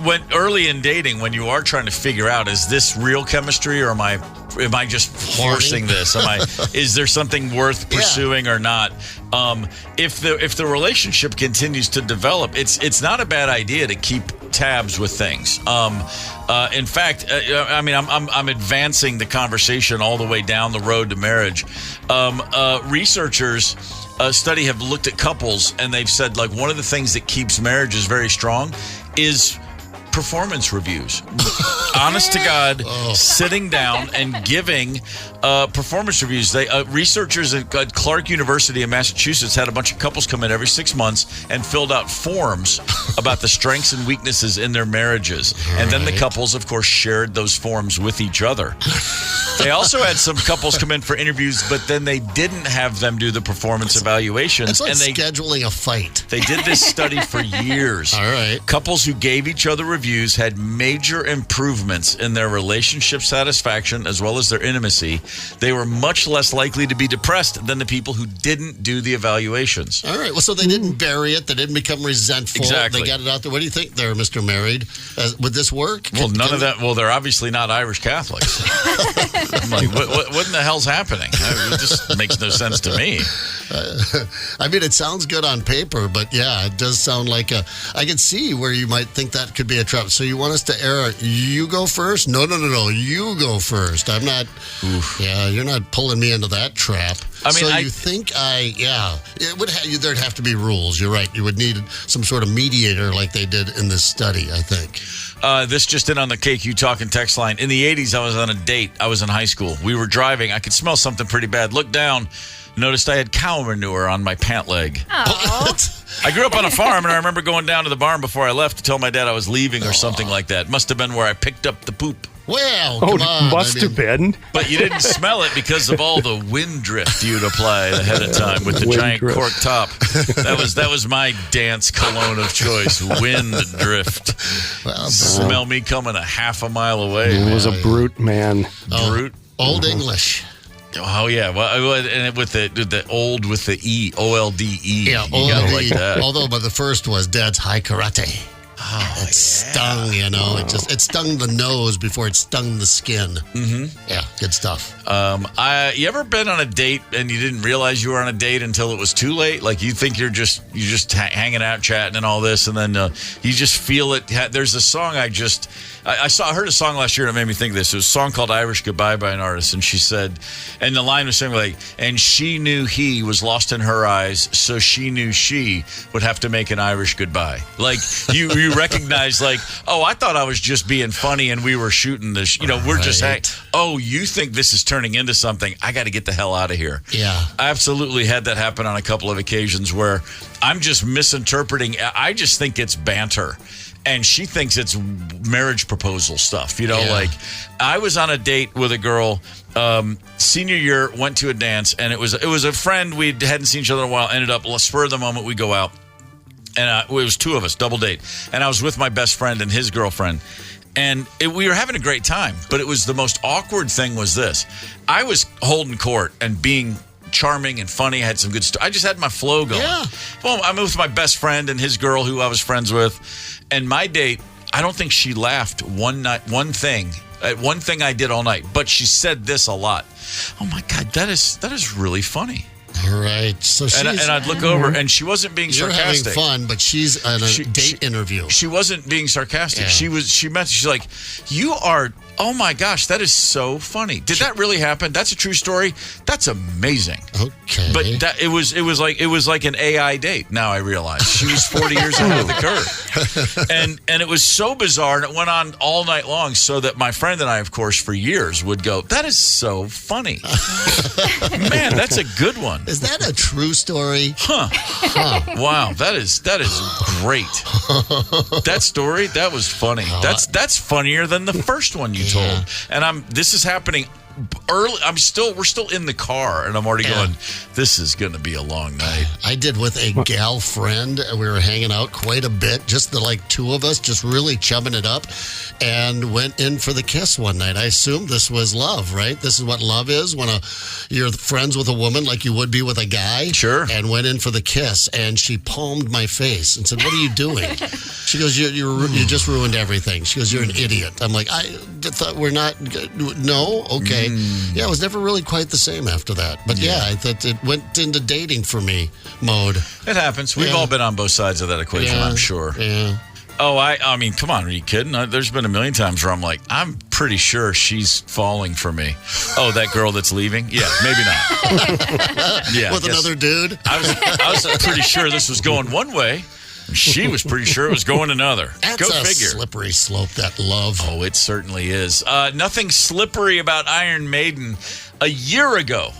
When early in dating, when you are trying to figure out, is this real chemistry or am I just forcing this? Is there something worth pursuing or not? If the relationship continues to develop, it's not a bad idea to keep tabs with things. In fact, I'm advancing the conversation all the way down the road to marriage. Researchers study have looked at couples, and they've said, like, one of the things that keeps marriages very strong is performance reviews. Honest to God, sitting down and giving performance reviews. Researchers at Clark University in Massachusetts had a bunch of couples come in every 6 months and filled out forms about the strengths and weaknesses in their marriages. And then the couples, of course, shared those forms with each other. They also had some couples come in for interviews, but then they didn't have them do the performance evaluations. It's like scheduling a fight. They did this study for years. All right. Couples who gave each other reviews had major improvements in their relationship satisfaction as well as their intimacy. They were much less likely to be depressed than the people who didn't do the evaluations. All right. Well, so they didn't bury it. They didn't become resentful. Exactly. They got it out there. What do you think there, Mr. Married? Would this work? Well, none of that. Well, they're obviously not Irish Catholics. I'm like, what in the hell's happening? It just makes no sense to me. I mean, it sounds good on paper, but yeah, it does sound like I can see where you might think that could be a trap. So you want us to err? You go first? No. You go first. I'm not. Oof. Yeah, you're not pulling me into that trap. I mean, so you think it would there'd have to be rules. You're right. You would need some sort of mediator like they did in this study, I think. This just in on the KQ Talking text line. In the 80s, I was on a date. I was in high school. We were driving. I could smell something pretty bad. Looked down. Noticed I had cow manure on my pant leg. I grew up on a farm, and I remember going down to the barn before I left to tell my dad I was leaving or something like that. Must have been where I picked up the poop. Well, come on. Must have been. But you didn't smell it because of all the wind drift you'd applied ahead of time with the giant cork top. That was my dance cologne of choice, wind drift. Well, smell me coming a half a mile away. It was a brute, man. Brute. Old English. Oh yeah, well, and with the old with the E, OLDE. Yeah, you gotta like that. Although, but the first was Dad's high karate. Oh, it stung, It stung the nose before it stung the skin. Mm-hmm. Yeah, good stuff. You ever been on a date and you didn't realize you were on a date until it was too late? Like you think you're just hanging out, chatting, and all this, and then you just feel it. There's a song I heard a song last year and it made me think of this. It was a song called "Irish Goodbye" by an artist, and she said, and the line was something like, "And she knew he was lost in her eyes, so she knew she would have to make an Irish goodbye." Like you recognize, like, oh, I thought I was just being funny and we were shooting this. We're just you think this is turning into something? I got to get the hell out of here. Yeah, I absolutely had that happen on a couple of occasions where I'm just misinterpreting. I just think it's banter. And she thinks it's marriage proposal stuff. Like I was on a date with a girl senior year, went to a dance, and it was a friend we hadn't seen each other in a while. Ended up, spur of the moment, we go out. And it was two of us, double date. And I was with my best friend and his girlfriend. And we were having a great time. But it was the most awkward thing was this. I was holding court and being charming and funny. I had some good stuff. I just had my flow going. Yeah. Well, I'm with my best friend and his girl who I was friends with. And my date, I don't think she laughed one thing I did all night. But she said this a lot. Oh, my God, that is really funny. All right. So and I'd look over, and she wasn't being sarcastic. You're having fun, but she's on a date interview. She wasn't being sarcastic. Yeah. She's like, you are, oh my gosh, that is so funny. Did that really happen? That's a true story. That's amazing. Okay. But it was like an AI date. Now I realize she was 40 years ahead of the curve, and it was so bizarre, and it went on all night long. So that my friend and I, of course, for years would go, that is so funny. Man, that's a good one. Is that a true story? Huh. Wow, that is great. That story, that was funny. That's funnier than the first one you told. And this is happening early. We're still in the car, and I'm already going, this is going to be a long night. I did with a gal friend. We were hanging out quite a bit, just the two of us, just really chumming it up, and went in for the kiss one night. I assumed this was love, right? This is what love is, when you're friends with a woman like you would be with a guy. Sure. And went in for the kiss, and she palmed my face and said, "What are you doing?" She goes, you just ruined everything. She goes, "You're an idiot." I'm like, I thought we're not, no? Okay. Yeah, it was never really quite the same after that. But I thought it went into dating for me mode. It happens. We've all been on both sides of that equation, I'm sure. Yeah. Oh, I mean, come on, are you kidding? There's been a million times where I'm like, I'm pretty sure she's falling for me. Oh, that girl that's leaving? Yeah, maybe not. With another dude? I was pretty sure this was going one way. She was pretty sure it was going another. That's Go a figure. slippery slope, that love. Oh, it certainly is. Nothing slippery about Iron Maiden. A year ago,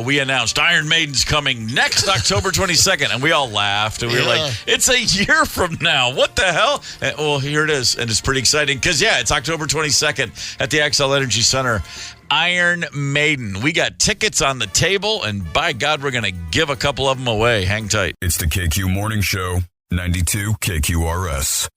we announced Iron Maiden's coming next October 22nd, and we all laughed, and we were like, it's a year from now. What the hell? And, well, here it is, and it's pretty exciting because, it's October 22nd at the XL Energy Center. Iron Maiden. We got tickets on the table, and by God, we're going to give a couple of them away. Hang tight. It's the KQ Morning Show, 92 KQRS.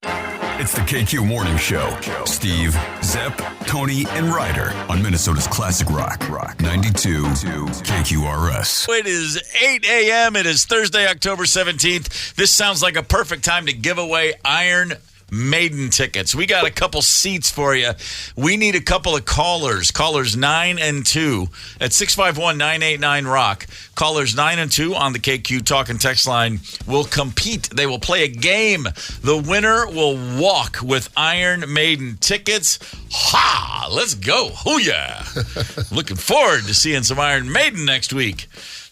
It's the KQ Morning Show. Steve, Zepp, Tony, and Ryder on Minnesota's classic rock. 92 KQRS. It is 8 a.m. It is Thursday, October 17th. This sounds like a perfect time to give away Iron Maiden tickets. We got a couple seats for you. We need a couple of callers. Callers 9 and 2 at 651-989-ROCK. Callers 9 and 2 on the KQ Talk and Text line will compete. They will play a game. The winner will walk with Iron Maiden tickets. Ha! Let's go. Hoo-yeah. Looking forward to seeing some Iron Maiden next week.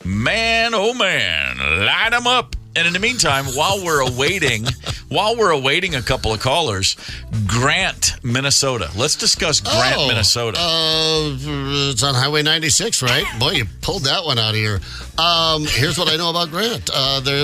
Man, oh man, light them up. And in the meantime, while we're awaiting a couple of callers, Grant, Minnesota. Let's discuss Grant, Minnesota. It's on Highway 96, right? Boy, you pulled that one out of here. Here's what I know about Grant.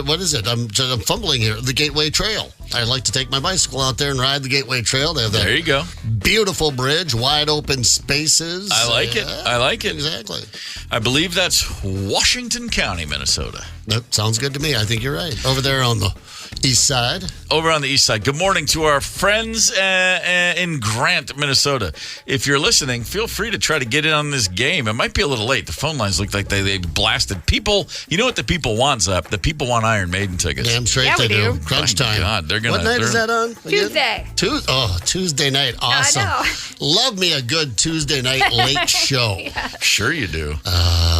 What is it? I'm fumbling here. The Gateway Trail. I like to take my bicycle out there and ride the Gateway Trail. They have that there you go. Beautiful bridge, wide open spaces. I like it. I like it. Exactly. I believe that's Washington County, Minnesota. That sounds good to me. I think you're right. Over there on the east side. Over on the east side. Good morning to our friends in Grant, Minnesota. If you're listening, feel free to try to get in on this game. It might be a little late. The phone lines look like they blasted. People, you know what the people want, Zap? The people want Iron Maiden tickets. Damn straight they do. Crunch time. God, they're gonna. What night is that on? Tuesday. Tuesday night. Awesome. I know. Love me a good Tuesday night late show. Yeah. Sure you do.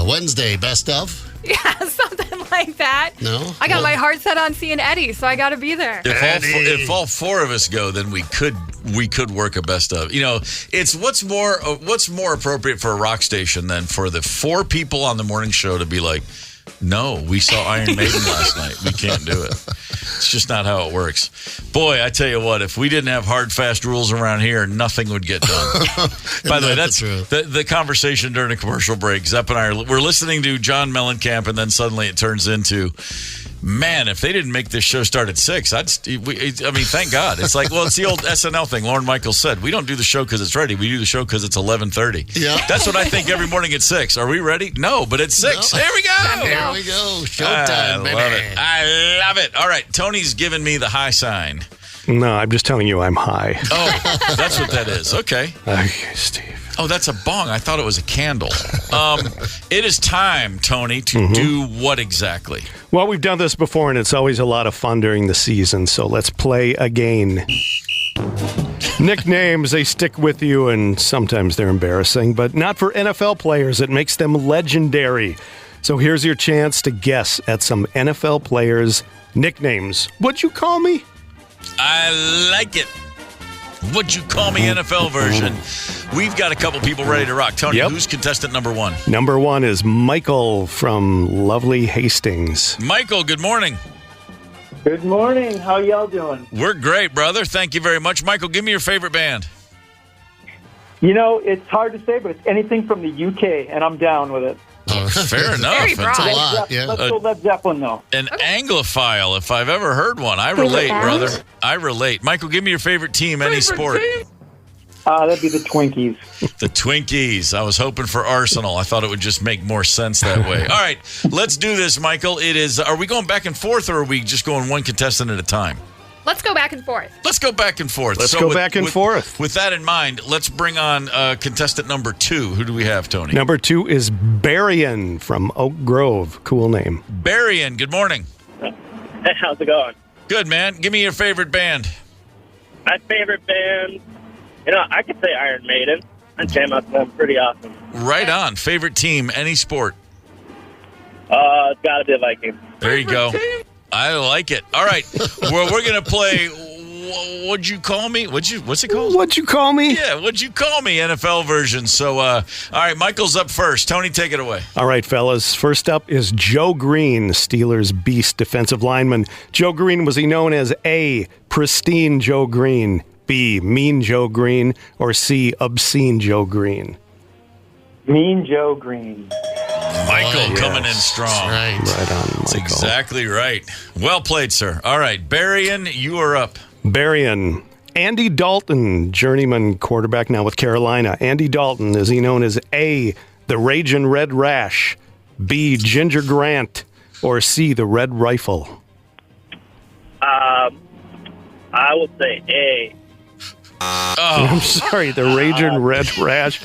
Wednesday, best of? Yeah, something like that. No? I got my heart set on seeing Eddie, so I got to be there. If all four of us go, then we could work a best of. You know, it's what's more appropriate for a rock station than for the four people on the morning show to be like, no, we saw Iron Maiden last night. We can't do it. It's just not how it works. Boy, I tell you what, if we didn't have hard, fast rules around here, nothing would get done. By the way, that's the conversation during a commercial break. Zepp and I we're listening to John Mellencamp, and then suddenly it turns into, man, if they didn't make this show start at 6, thank God. It's like, well, it's the old SNL thing. Lorne Michaels said, we don't do the show because it's ready. We do the show because it's 11:30. Yeah. That's what I think every morning at 6. Are we ready? No, but it's 6. No. Here we go. Here we go. Showtime, baby. I love it. All right. Tony's giving me the high sign. No, I'm just telling you I'm high. Oh, that's what that is. Okay. Okay, Steve. Oh, that's a bong. I thought it was a candle. It is time, Tony, to do what exactly? Well, we've done this before, and it's always a lot of fun during the season, so let's play again. Nicknames, they stick with you, and sometimes they're embarrassing, but not for NFL players. It makes them legendary. So here's your chance to guess at some NFL players' nicknames. What'd you call me? I like it. What'd you call me NFL version? We've got a couple people ready to rock. Tony, who's contestant number 1? Number 1 is Michael from lovely Hastings. Michael, good morning. Good morning. How y'all doing? We're great, brother. Thank you very much. Michael, give me your favorite band. You know, it's hard to say, but it's anything from the UK, and I'm down with it. Fair enough. Very broad. That's a lot, yeah. Let's go Led Zeppelin, though. An Anglophile, if I've ever heard one. I relate, brother. I relate. Michael, give me your favorite team, any sport. That'd be the Twinkies. The Twinkies. I was hoping for Arsenal. I thought it would just make more sense that way. All right, let's do this, Michael. Are we going back and forth, or are we just going one contestant at a time? Let's go back and forth. Let's go back and forth. Let's go back and forth. With that in mind, let's bring on contestant number 2. Who do we have, Tony? Number 2 is Berrien from Oak Grove. Cool name. Berrien, good morning. Hey, how's it going? Good, man. Give me your favorite band. My favorite band, I could say Iron Maiden. I jam out to them pretty awesome. Right on. Favorite team, any sport? It's got to be the Vikings. There you go. I like it. All right. We're going to play What'd You Call Me? What's it called? What'd You Call Me? Yeah, What'd You Call Me, NFL version. So, all right, Michael's up first. Tony, take it away. All right, fellas. First up is Joe Green, Steelers beast defensive lineman. Joe Green, was he known as A, pristine Joe Green, B, mean Joe Green, or C, obscene Joe Green? Mean Joe Green. Michael coming in strong. Right on, Michael. That's exactly right. Well played, sir. All right, Berrien, you are up. Berrien. Andy Dalton, journeyman quarterback now with Carolina. Andy Dalton, is he known as A, the Ragin' Red Rash, B, Ginger Grant, or C, the Red Rifle? I would say A. I'm sorry, the Ragin' Red Rash.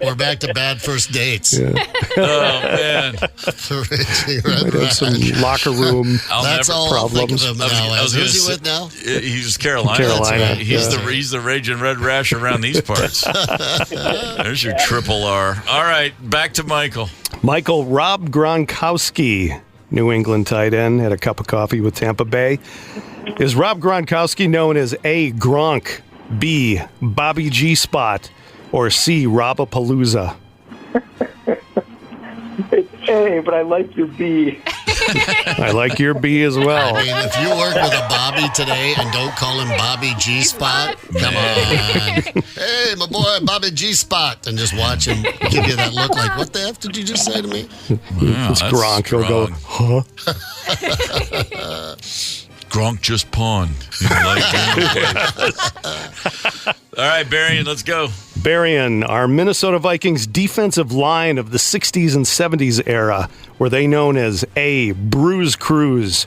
We're back to bad first dates. Yeah. Oh, man. Red Might have some locker room That's all problems. I'll think of him now. Who's he with now? He's Carolina. Carolina, That's right. He's yeah. the Raging Red Rash around these parts. There's your triple R. All right, back to Michael. Michael, Rob Gronkowski, New England tight end, had a cup of coffee with Tampa Bay. Is Rob Gronkowski known as A, Gronk, B, Bobby G Spot, or C, Robapalooza? It's A, but I like your B. I like your B as well. I mean, if you work with a Bobby today and don't call him Bobby G Spot, come on. Hey, my boy, Bobby G Spot, and just watch him give you that look like, what the F did you just say to me? It's Gronk. He'll go, huh? Gronk just pawned. All right, Berrien, let's go. Berrien, our Minnesota Vikings defensive line of the 60s and 70s era, were they known as A, Bruise Crews,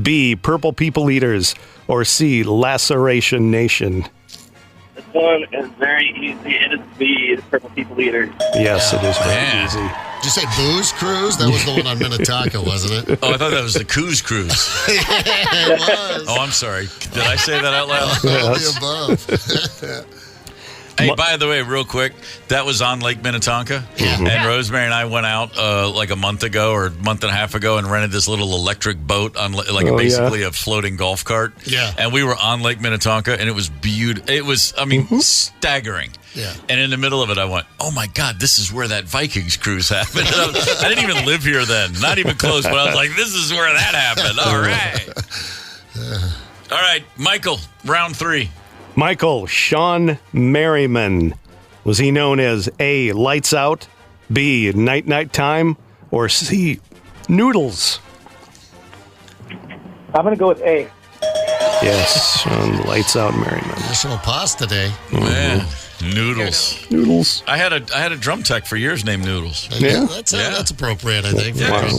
B, Purple People Eaters, or C, Laceration Nation? This one is very easy. It is B, the Purple People Eater. Yes, it is very easy. Did you say Booze Cruise? That was the one on Minnetonka, wasn't it? Oh, I thought that was the Coos Cruise. Yeah, it was. Oh, I'm sorry. Did I say that out loud? All the above. Hey, by the way, real quick, that was on Lake Minnetonka. Yeah. And Rosemary and I went out like a month ago or a month and a half ago and rented this little electric boat on basically a floating golf cart. Yeah. And we were on Lake Minnetonka, and it was beautiful. It was, staggering. Yeah. And in the middle of it, I went, oh, my God, this is where that Vikings cruise happened. I didn't even live here then. Not even close. But I was like, this is where that happened. All right. All right, Michael, round 3. Michael, Sean Merriman, was he known as A, Lights Out, B, Night Night Time, or C, Noodles? I'm going to go with A. Yes, Sean Lights Out Merriman. National Pasta Day. Man, Noodles. Noodles. I had a drum tech for years named Noodles. Yeah? That's appropriate, I think.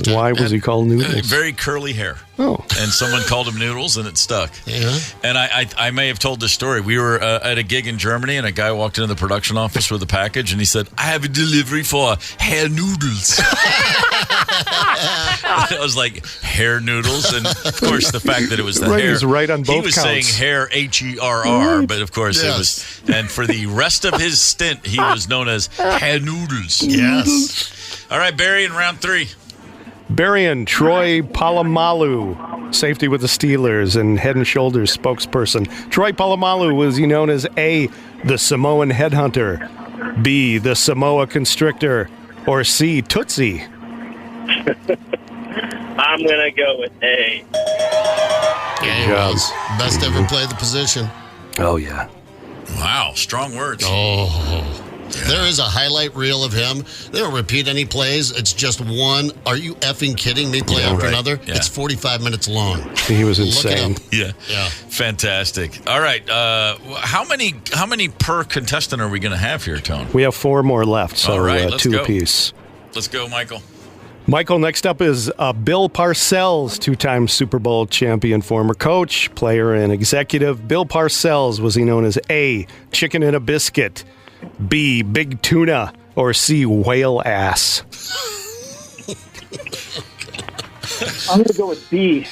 Why was he called Noodles? Very curly hair. Oh. And someone called him Noodles, and it stuck. Yeah. And I may have told this story. We were at a gig in Germany, and a guy walked into the production office with a package, and he said, I have a delivery for hair noodles. I was like, hair noodles? And, of course, the fact that it was the right, hair. He's right on both He was counts. saying hair, H-E-R-R, but, of course, it was. And for the rest of his stint, he was known as hair noodles. Yes. All right, Barry, in round 3. Berrien, Troy Polamalu, safety with the Steelers and Head & Shoulders spokesperson. Troy Polamalu, was he known as A, the Samoan Headhunter, B, the Samoa Constrictor, or C, Tootsie? I'm going to go with A. Yeah, he was. Best ever played the position. Oh, yeah. Wow, strong words. Oh. There is a highlight reel of him. They don't repeat any plays. It's just one. Are you effing kidding me? Play after another. Yeah. It's 45 minutes long. He was insane. Yeah. Fantastic. All right. How many per contestant are we going to have here, Tone? We have 4 more left, so all right, let's 2 go. apiece. Let's go, Michael. Michael, next up is Bill Parcells, 2-time Super Bowl champion, former coach, player, and executive. Bill Parcells, was he known as A, chicken and a biscuit, B, big tuna, or C, whale ass? I'm going to go with B.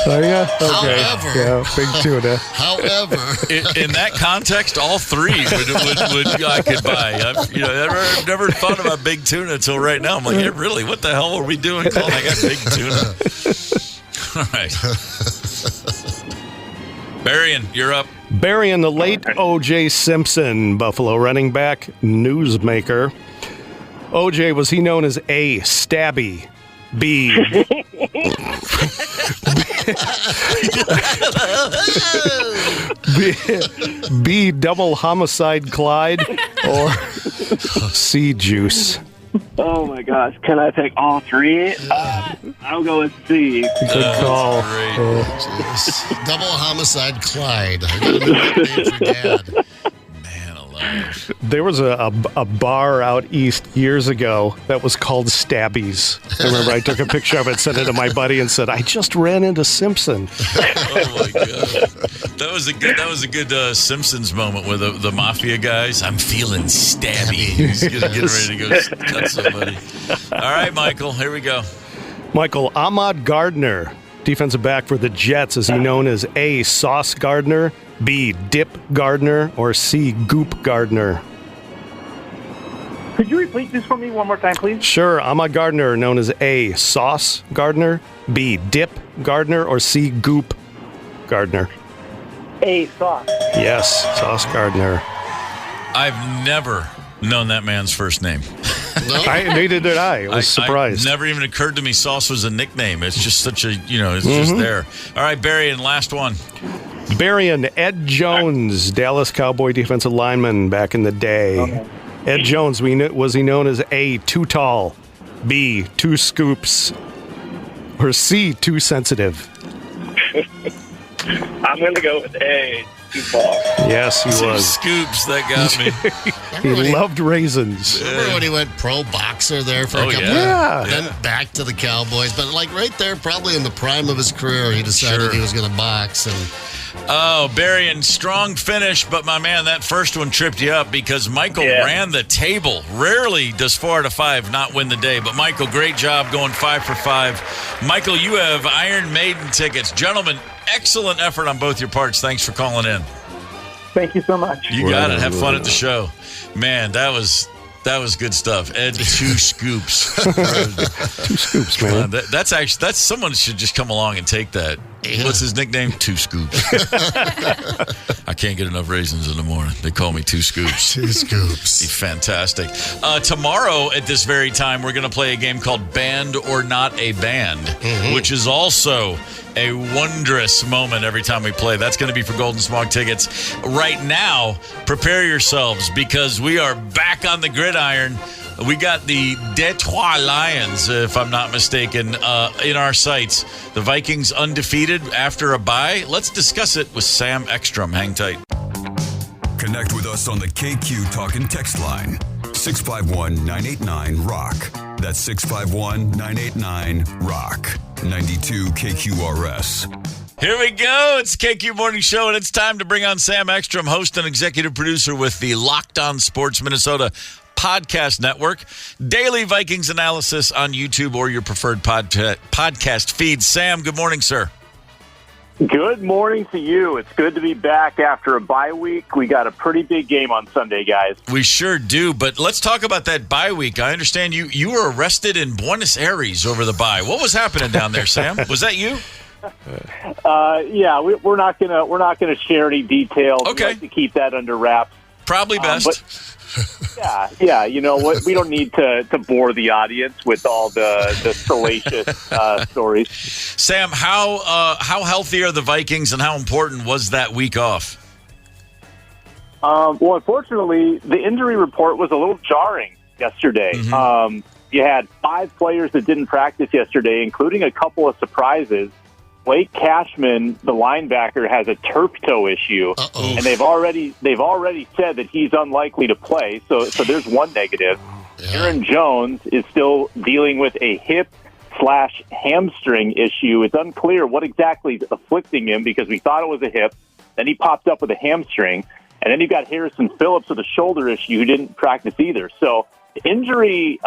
Oh, yeah? Okay. However. Yeah, big tuna. However. In that context, all 3 would I could buy. I've never thought about big tuna until right now. I'm like, yeah, really? What the hell are we doing calling that guy big tuna? All right. Berrien, you're up. Berrien, the late O.J. Simpson, Buffalo running back, newsmaker. O.J., was he known as A, stabby, B, B, double homicide Clyde, or C, juice? Oh my gosh, can I pick all three? I'll go with C. Good call. Double homicide Clyde. I got a new name for Dad. There was a bar out east years ago that was called Stabbies. I remember I took a picture of it, sent it to my buddy, and said, "I just ran into Simpson." Oh my god, that was a good Simpsons moment with the mafia guys. I'm feeling stabby. He's getting ready to go cut somebody. All right, Michael, here we go. Michael, Ahmad Gardner, defensive back for the Jets. Is he known as A, Sauce Gardner, B, Dip Gardner, or C, Goop Gardner? Could you repeat this for me one more time, please? Sure. Ahmad Gardner, known as A, Sauce Gardner, B, Dip Gardner, or C, Goop Gardner? A, Sauce. Yes, Sauce Gardner. I've never known that man's first name. Neither did I. I was surprised. It never even occurred to me Sauce was a nickname. It's just such a, it's just there. All right, Barry, and last one. Berrien, Ed Jones, Dallas Cowboy defensive lineman back in the day. Okay. Ed Jones, was he known as A, too tall, B, too scoops, or C, too sensitive? I'm going to go with A, too tall. Yes, he was. Scoops, that got me. He loved raisins. Remember when he went pro boxer there for a couple of then back to the Cowboys. But like right there, probably in the prime of his career, he decided he was going to box. And oh, Berrien, strong finish, but my man, that first one tripped you up because Michael ran the table. Rarely does 4 out of 5 not win the day, but Michael, great job going 5 for 5. Michael, you have Iron Maiden tickets. Gentlemen, excellent effort on both your parts. Thanks for calling in. Thank you so much. You got it. Have fun at the show. Man, that was good stuff. Ed, 2 scoops. 2 scoops, man. That's someone should just come along and take that. Yeah. What's his nickname? 2 scoops. I can't get enough raisins in the morning. They call me 2 scoops. 2 scoops. He's fantastic. Tomorrow at this very time, we're going to play a game called Band or Not a Band, which is also a wondrous moment every time we play. That's going to be for Golden Smog tickets. Right now, prepare yourselves because we are back on the gridiron. We got the Detroit Lions, if I'm not mistaken, in our sights. The Vikings undefeated after a bye. Let's discuss it with Sam Ekstrom. Hang tight. Connect with us on the KQ Talkin' text line. 651-989-ROCK. That's 651-989-ROCK. 92 KQRS. Here we go. It's the KQ Morning Show, and it's time to bring on Sam Ekstrom, host and executive producer with the Locked On Sports Minnesota Podcast Network. Daily Vikings analysis on YouTube or your preferred podcast feed. Sam, good morning, sir. Good morning to you. It's good to be back after a bye week. We got a pretty big game on Sunday, guys. We sure do, but let's talk about that bye week. I understand you were arrested in Buenos Aires over the bye. What was happening down there, Sam? Was that you? Yeah, we're not gonna share any details. Okay. We like to keep that under wraps. Probably best. Yeah. You know what? We don't need to bore the audience with all the salacious stories. Sam, how healthy are the Vikings, and how important was that week off? Well, unfortunately, the injury report was a little jarring yesterday. Mm-hmm. You had 5 players that didn't practice yesterday, including a couple of surprises. Blake Cashman, the linebacker, has a turf toe issue, and they've already said that he's unlikely to play. So there's one negative. Yeah. Aaron Jones is still dealing with a hip/hamstring issue. It's unclear what exactly is afflicting him because we thought it was a hip. Then he popped up with a hamstring, and then you've got Harrison Phillips with a shoulder issue who didn't practice either. So the injury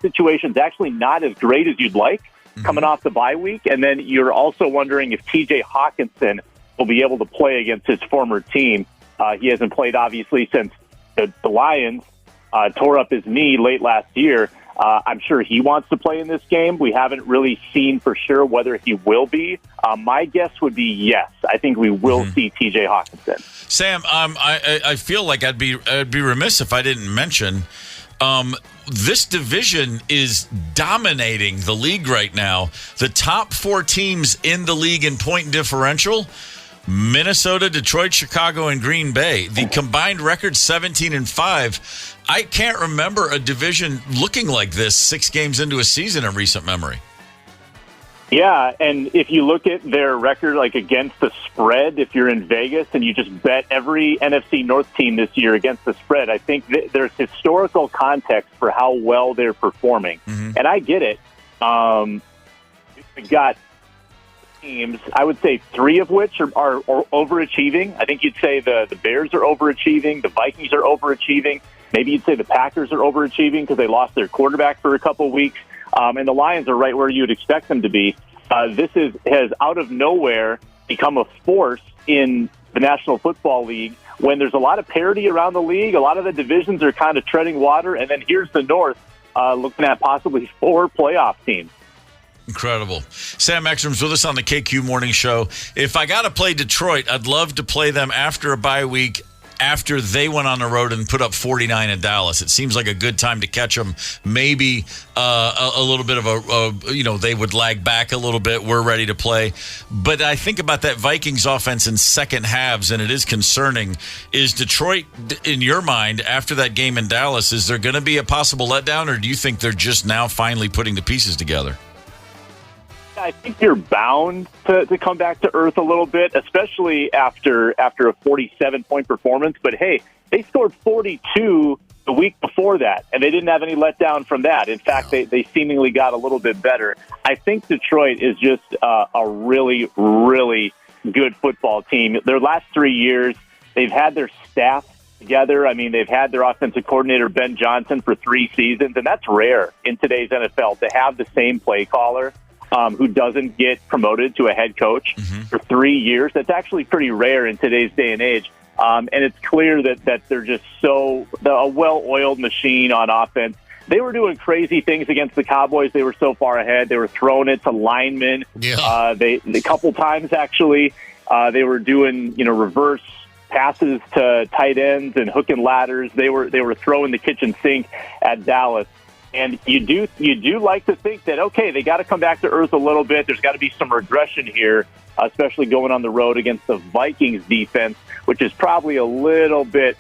situation is actually not as great as you'd like coming off the bye week. And then you're also wondering if TJ Hawkinson will be able to play against his former team. He hasn't played, obviously, since the Lions tore up his knee late last year. I'm sure he wants to play in this game. We haven't really seen for sure whether he will be. My guess would be yes. I think we will see TJ Hawkinson. Sam, I feel like I'd be remiss if I didn't mention this division is dominating the league right now. The top 4 teams in the league in point differential: Minnesota, Detroit, Chicago, and Green Bay. The combined record 17-5. I can't remember a division looking like this 6 games into a season in recent memory. Yeah, and if you look at their record, like against the spread, if you're in Vegas and you just bet every NFC North team this year against the spread, I think there's historical context for how well they're performing. And I get it. We've got teams, I would say 3 of which are overachieving. I think you'd say the Bears are overachieving, the Vikings are overachieving. Maybe you'd say the Packers are overachieving because they lost their quarterback for a couple of weeks. And the Lions are right where you'd expect them to be. This has out of nowhere become a force in the National Football League when there's a lot of parity around the league. A lot of the divisions are kind of treading water. And then here's the North looking at possibly 4 playoff teams. Incredible. Sam Ekstrom's with us on the KQ Morning Show. If I got to play Detroit, I'd love to play them after a bye week, after they went on the road and put up 49 in Dallas. It seems like a good time to catch them. Maybe a little bit of they would lag back a little bit. We're ready to play. But I think about that Vikings offense in second halves, and it is concerning. Is Detroit, in your mind, after that game in Dallas, is there going to be a possible letdown, or do you think they're just now finally putting the pieces together? I think you're bound to come back to earth a little bit, especially after a 47-point performance. But, hey, they scored 42 the week before that, and they didn't have any letdown from that. In fact, they seemingly got a little bit better. I think Detroit is just a really, really good football team. Their last 3 years, they've had their staff together. I mean, they've had their offensive coordinator, Ben Johnson, for 3 seasons, and that's rare in today's NFL to have the same play caller who doesn't get promoted to a head coach for 3 years. That's actually pretty rare in today's day and age. And it's clear that they're just a well-oiled machine on offense. They were doing crazy things against the Cowboys. They were so far ahead. They were throwing it to linemen. Yeah. They a couple times, actually, they were doing, reverse passes to tight ends and hook and ladders. They were throwing the kitchen sink at Dallas. And you do like to think that, okay, they got to come back to earth a little bit. There's got to be some regression here, especially going on the road against the Vikings defense, which is probably a little bit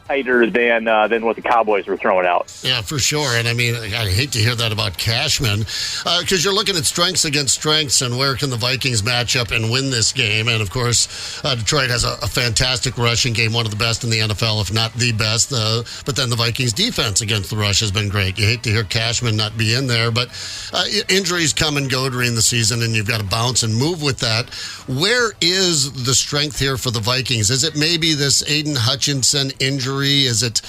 tighter than what the Cowboys were throwing out. Yeah, for sure. And I mean, I hate to hear that about Cashman because you're looking at strengths against strengths and where can the Vikings match up and win this game. And, of course, Detroit has a fantastic rushing game, one of the best in the NFL, if not the best. But then the Vikings defense against the rush has been great. You hate to hear Cashman not be in there, but injuries come and go during the season, and you've got to bounce and move with that. Where is the strength here for the Vikings? Is it maybe this Aiden Hutchinson injury? Is it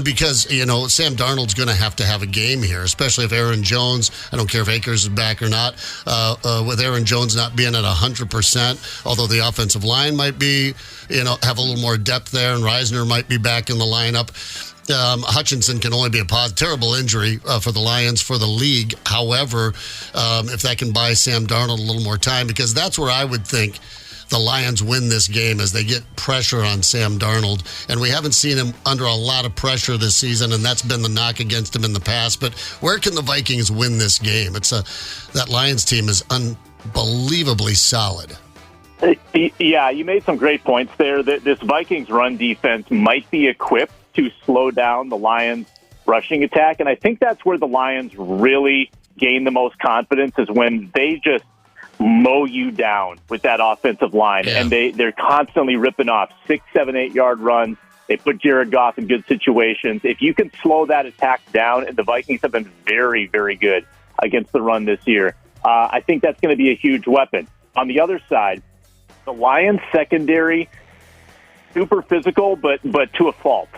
because, Sam Darnold's going to have a game here, especially if Aaron Jones, I don't care if Akers is back or not, with Aaron Jones not being at 100%, although the offensive line might be, have a little more depth there, and Reisner might be back in the lineup. Hutchinson can only be a terrible injury for the Lions, for the league. However, if that can buy Sam Darnold a little more time, because that's where I would think the Lions win this game as they get pressure on Sam Darnold. And we haven't seen him under a lot of pressure this season, and that's been the knock against him in the past. But where can the Vikings win this game? That Lions team is unbelievably solid. Yeah, you made some great points there. This Vikings run defense might be equipped to slow down the Lions' rushing attack. And I think that's where the Lions really gain the most confidence, is when they just mow you down with that offensive line. Yeah. And they're constantly ripping off 6, 7, 8-yard runs. They put Jared Goff in good situations. If you can slow that attack down, and the Vikings have been very, very good against the run this year, I think that's going to be a huge weapon. On the other side, the Lions secondary, super physical, but to a fault.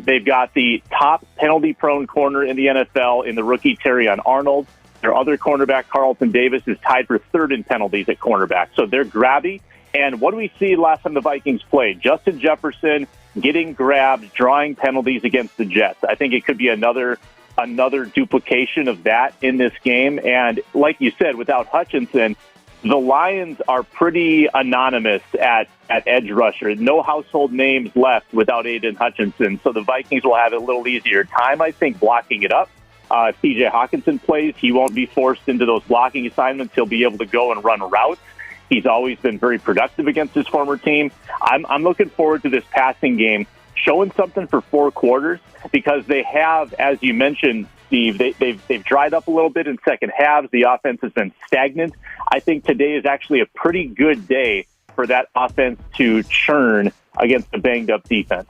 They've got the top penalty-prone corner in the NFL in the rookie Terrion Arnold. Their other cornerback, Carlton Davis, is tied for third in penalties at cornerback. So they're grabby. And what do we see last time the Vikings played? Justin Jefferson getting grabbed, drawing penalties against the Jets. I think it could be another another duplication of that in this game. And like you said, without Hutchinson, the Lions are pretty anonymous at edge rusher. No household names left without Aiden Hutchinson. So the Vikings will have a little easier time, I think, blocking it up. If TJ Hawkinson plays, he won't be forced into those blocking assignments. He'll be able to go and run routes. He's always been very productive against his former team. I'm looking forward to this passing game, showing something for 4 quarters, because they have, as you mentioned, Steve, they've dried up a little bit in second halves. The offense has been stagnant. I think today is actually a pretty good day for that offense to churn against a banged-up defense.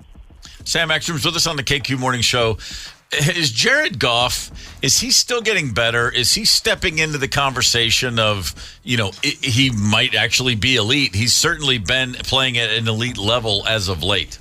Sam Ekstrom's with us on the KQ Morning Show. Is Jared Goff, is he still getting better? Is he stepping into the conversation of, he might actually be elite? He's certainly been playing at an elite level as of late.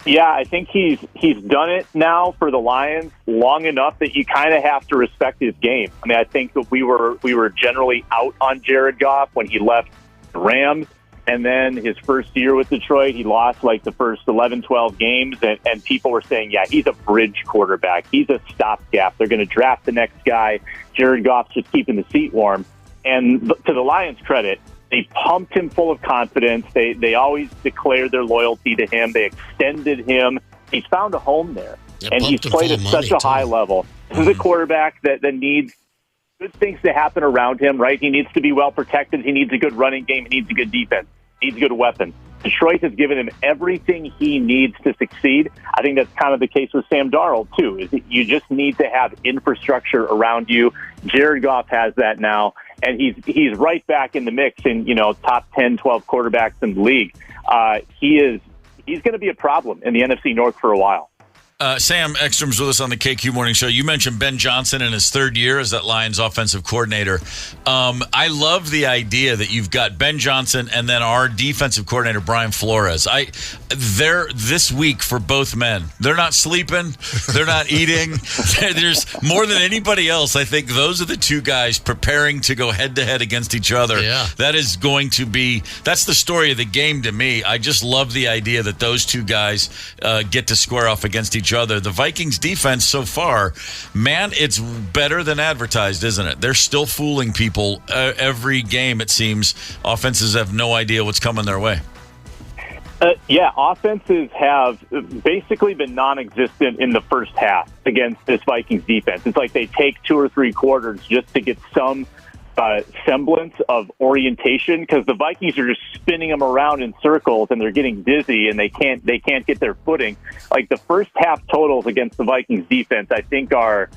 Yeah, I think he's done it now for the Lions long enough that you kind of have to respect his game. I mean, I think that we were generally out on Jared Goff when he left the Rams. And then his first year with Detroit, he lost like the first 11, 12 games. And people were saying, yeah, he's a bridge quarterback. He's a stopgap. They're going to draft the next guy. Jared Goff's just keeping the seat warm. And to the Lions' credit, they pumped him full of confidence. They always declared their loyalty to him. They extended him. He's found a home there. And he's played at such a high level. This is a quarterback that needs good things to happen around him, right? He needs to be well protected. He needs a good running game. He needs a good defense. He needs a good weapon. Detroit has given him everything he needs to succeed. I think that's kind of the case with Sam Darnold, too, is that you just need to have infrastructure around you. Jared Goff has that now, and he's right back in the mix in, top 10, 12 quarterbacks in the league. He's going to be a problem in the NFC North for a while. Sam Ekstrom's with us on the KQ Morning Show. You mentioned Ben Johnson in his 3rd year as that Lions offensive coordinator. I love the idea that you've got Ben Johnson and then our defensive coordinator, Brian Flores. They're this week for both men. They're not sleeping. They're not eating. There's more than anybody else. I think those are the two guys preparing to go head-to-head against each other. Yeah. That's the story of the game to me. I just love the idea that those two guys get to square off against each other. The Vikings defense so far, man, it's better than advertised, isn't it? They're still fooling people every game, it seems. Offenses have no idea what's coming their way. Offenses have basically been non-existent in the first half against this Vikings defense. It's like they take 2 or 3 quarters just to get some semblance of orientation, because the Vikings are just spinning them around in circles and they're getting dizzy and they can't get their footing. Like the first half totals against the Vikings defense, I think are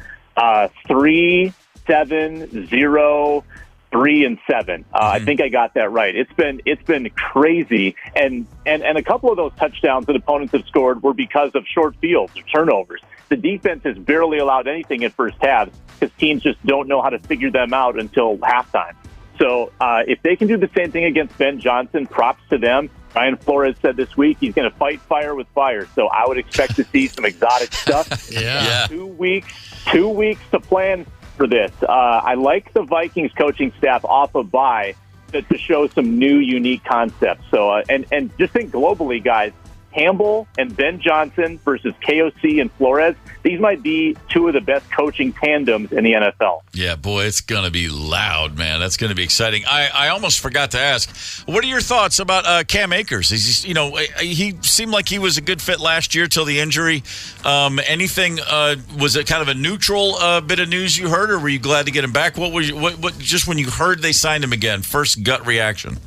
3, 7, 0, 3, and 7. I think I got that right. It's been crazy, and a couple of those touchdowns that opponents have scored were because of short fields or turnovers. The defense has barely allowed anything in first halves because teams just don't know how to figure them out until halftime. So if they can do the same thing against Ben Johnson, props to them. Brian Flores said this week he's going to fight fire with fire. So I would expect to see some exotic stuff. Yeah. 2 weeks to plan for this. I like the Vikings coaching staff off a bye to show some new, unique concepts. So and just think globally, guys. Campbell and Ben Johnson versus KOC and Flores, these might be 2 of the best coaching tandems in the NFL. Yeah, boy, it's going to be loud, man. That's going to be exciting. I almost forgot to ask, what are your thoughts about Cam Akers? He seemed like he was a good fit last year till the injury. Was it kind of a neutral bit of news you heard, or were you glad to get him back? What just when you heard they signed him again, first gut reaction?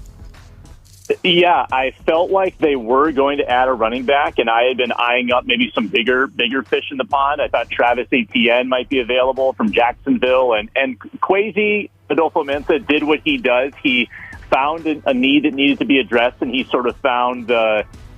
Yeah, I felt like they were going to add a running back, and I had been eyeing up maybe some bigger fish in the pond. I thought Travis Etienne might be available from Jacksonville, and Kwesi Adolfo-Mensah did what he does. He found a need that needed to be addressed, and he sort of found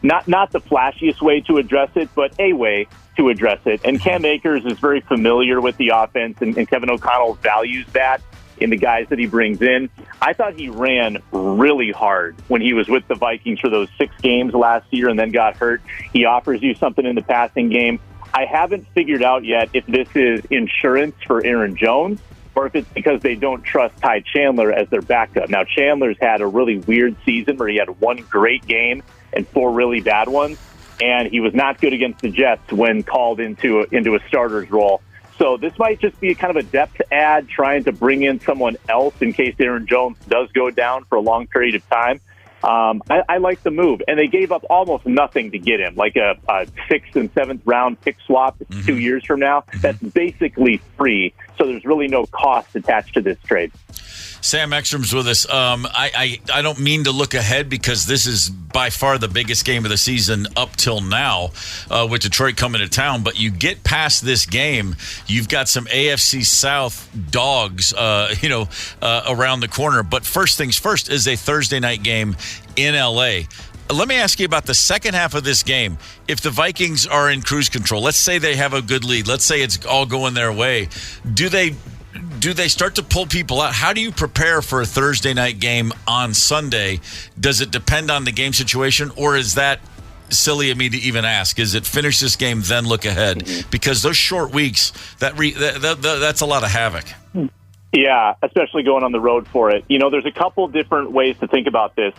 not the flashiest way to address it, but a way to address it. And Cam Akers is very familiar with the offense, and Kevin O'Connell values that in the guys that he brings in. I thought he ran really hard when he was with the Vikings for those 6 games last year and then got hurt. He offers you something in the passing game. I haven't figured out yet if this is insurance for Aaron Jones or if it's because they don't trust Ty Chandler as their backup. Now, Chandler's had a really weird season where he had 1 great game and 4 really bad ones. and he was not good against the Jets when called into a starter's role. So this might just be kind of a depth add, trying to bring in someone else in case Aaron Jones does go down for a long period of time. I like the move, and they gave up almost nothing to get him, like a 6th and 7th round pick swap 2 years from now. That's basically free, so there's really no cost attached to this trade. Sam Ekstrom's with us. I don't mean to look ahead because this is by far the biggest game of the season up till now with Detroit coming to town. But you get past this game, you've got some AFC South dogs, around the corner. But first things first is a Thursday night game in L.A. Let me ask you about the second half of this game. If the Vikings are in cruise control, let's say they have a good lead. Let's say it's all going their way. Do they start to pull people out? How do you prepare for a Thursday night game on Sunday? Does it depend on the game situation, or is that silly of me to even ask? Is it finish this game, then look ahead? Because those short weeks, that's a lot of havoc. Yeah, especially going on the road for it. There's a couple different ways to think about this.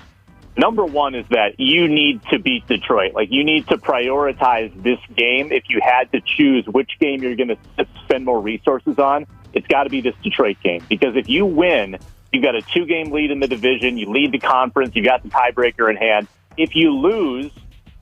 Number one is that you need to beat Detroit. Like, you need to prioritize this game. If you had to choose which game you're going to spend more resources on, it's got to be this Detroit game. Because if you win, you've got a 2-game lead in the division, you lead the conference, you've got the tiebreaker in hand. If you lose,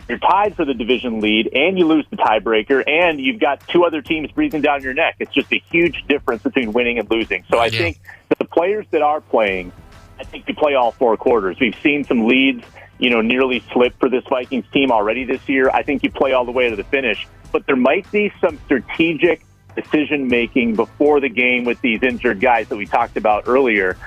you're tied for the division lead, and you lose the tiebreaker, and you've got 2 other teams breathing down your neck. It's just a huge difference between winning and losing. So I think that the players that are playing, I think you play all 4 quarters. We've seen some leads, nearly slip for this Vikings team already this year. I think you play all the way to the finish. But there might be some strategic decision-making before the game with these injured guys that we talked about earlier.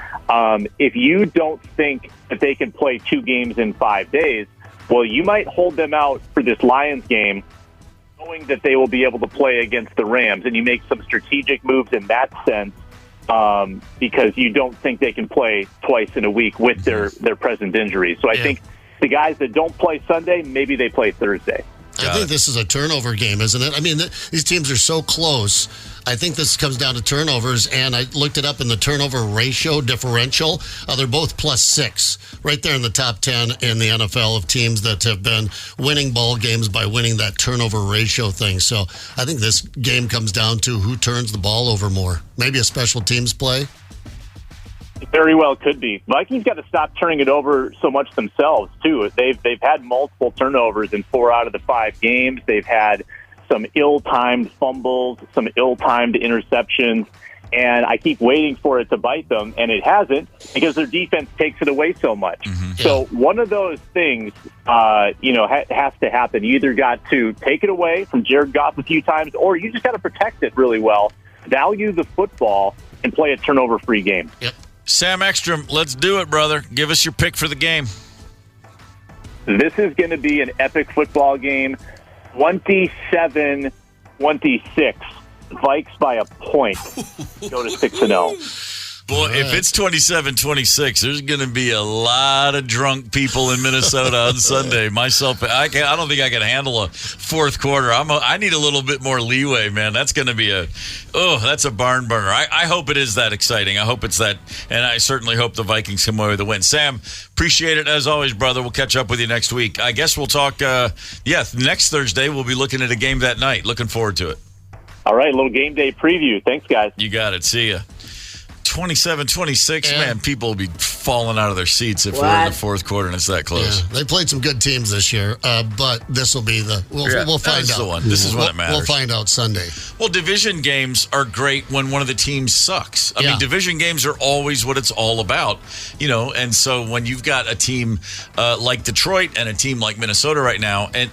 If you don't think that they can play 2 games in 5 days, well, you might hold them out for this Lions game, knowing that they will be able to play against the Rams, and you make some strategic moves in that sense. Because you don't think they can play twice in a week with their present injuries. So I think the guys that don't play Sunday, maybe they play Thursday. I think this is a turnover game, isn't it? I mean, these teams are so close. I think this comes down to turnovers, and I looked it up in the turnover ratio differential. They're both +6, right there in the top 10 in the NFL of teams that have been winning ball games by winning that turnover ratio thing. So I think this game comes down to who turns the ball over more. Maybe a special teams play. It very well could be. Vikings got to stop turning it over so much themselves, too. They've had multiple turnovers in 4 out of the 5 games. They've had some ill-timed fumbles, some ill-timed interceptions, and I keep waiting for it to bite them, and it hasn't because their defense takes it away so much. So one of those things, has to happen. You either got to take it away from Jared Goff a few times, or you just got to protect it really well, value the football, and play a turnover-free game. Sam Ekstrom, let's do it, brother. Give us your pick for the game. This is going to be an epic football game. 27-26. Vikes by a point. Go to 6-0. Boy, if it's 27-26, there's going to be a lot of drunk people in Minnesota on Sunday. Myself, I don't think I can handle a fourth quarter. I need a little bit more leeway, man. That's going to be that's a barn burner. I hope it is that exciting. I hope it's that, and I certainly hope the Vikings come away with a win. Sam, appreciate it as always, brother. We'll catch up with you next week. I guess we'll talk, next Thursday. We'll be looking at a game that night. Looking forward to it. All right, a little game day preview. Thanks, guys. You got it. See ya. 27-26, man, people will be falling out of their seats if we're in the fourth quarter and it's that close. Yeah, they played some good teams this year, but this will be we'll find out. The one. This is when it matters. We'll find out Sunday. Well, division games are great when one of the teams sucks. I mean, division games are always what it's all about, and so when you've got a team like Detroit and a team like Minnesota right now, and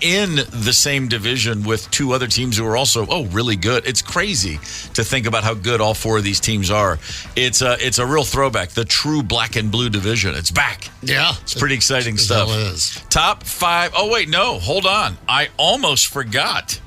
in the same division with 2 other teams who are also, really good, it's crazy to think about how good all 4 of these teams are. It's a real throwback. The true black and blue division. It's back. Yeah. It's pretty exciting stuff. It is. Top 5. Oh, wait, no. Hold on. I almost forgot.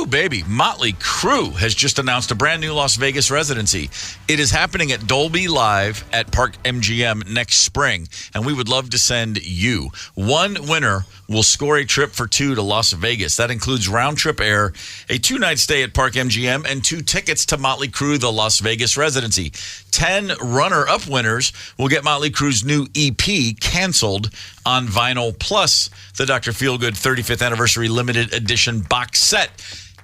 Baby. Motley Crue has just announced a brand new Las Vegas residency. It is happening at Dolby Live at Park MGM next spring, and we would love to send you. 1 winner will score a trip for 2 to Las Vegas. That includes round-trip air, a 2-night stay at Park MGM, and 2 tickets to Motley Crue, the Las Vegas residency. 10 runner-up winners will get Motley Crue's new EP, Canceled, on vinyl, plus the Dr. Feelgood 35th Anniversary Limited Edition box set.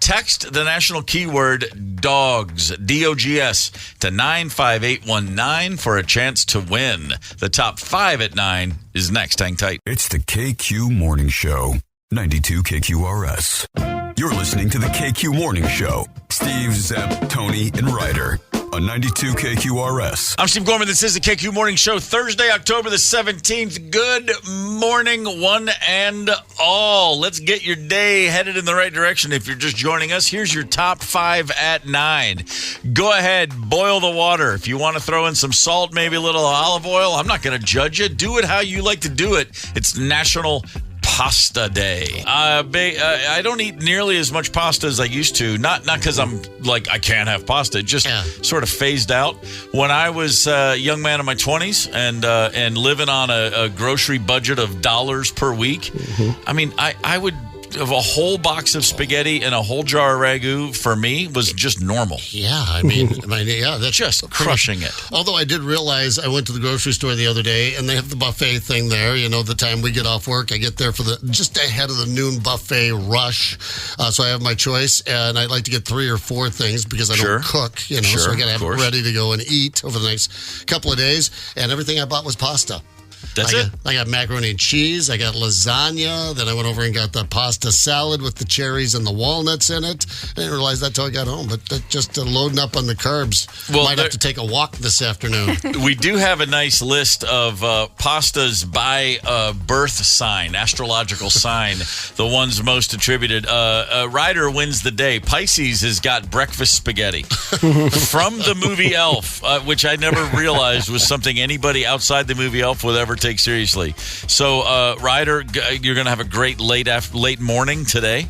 Text the national keyword DOGS, D-O-G-S, to 95819 for a chance to win. The top 5 at 9 is next. Hang tight. It's the KQ Morning Show, 92 KQRS. You're listening to the KQ Morning Show. Steve, Zepp, Tony, and Ryder on 92 KQRS. I'm Steve Gorman. This is the KQ Morning Show, Thursday, October the 17th. Good morning, one and all. Let's get your day headed in the right direction. If you're just joining us, here's your top 5 at 9. Go ahead, boil the water. If you want to throw in some salt, maybe a little olive oil, I'm not going to judge you. Do it how you like to do it. It's National Pasta Day. I don't eat nearly as much pasta as I used to. Not because I'm like I can't have pasta. It just sort of phased out. When I was a young man in my 20s and living on a grocery budget of dollars per week, I mean, I would have a whole box of spaghetti and a whole jar of ragu for me was just normal. Yeah, I mean, that's just crushing it. Although I did realize I went to the grocery store the other day and they have the buffet thing there. You know, the time we get off work, I get there for just ahead of the noon buffet rush. So I have my choice, and I like to get 3 or 4 things because I don't cook. So I got to have it ready to go and eat over the next couple of days. And everything I bought was pasta. I got macaroni and cheese. I got lasagna. Then I went over and got the pasta salad with the cherries and the walnuts in it. I didn't realize that till I got home. But just loading up on the carbs. Well, might have to take a walk this afternoon. We do have a nice list of pastas by birth sign, astrological sign, the ones most attributed. Ryder wins the day. Pisces has got breakfast spaghetti from the movie Elf, which I never realized was something anybody outside the movie Elf would ever take seriously. So, Ryder, you're going to have a great late morning today.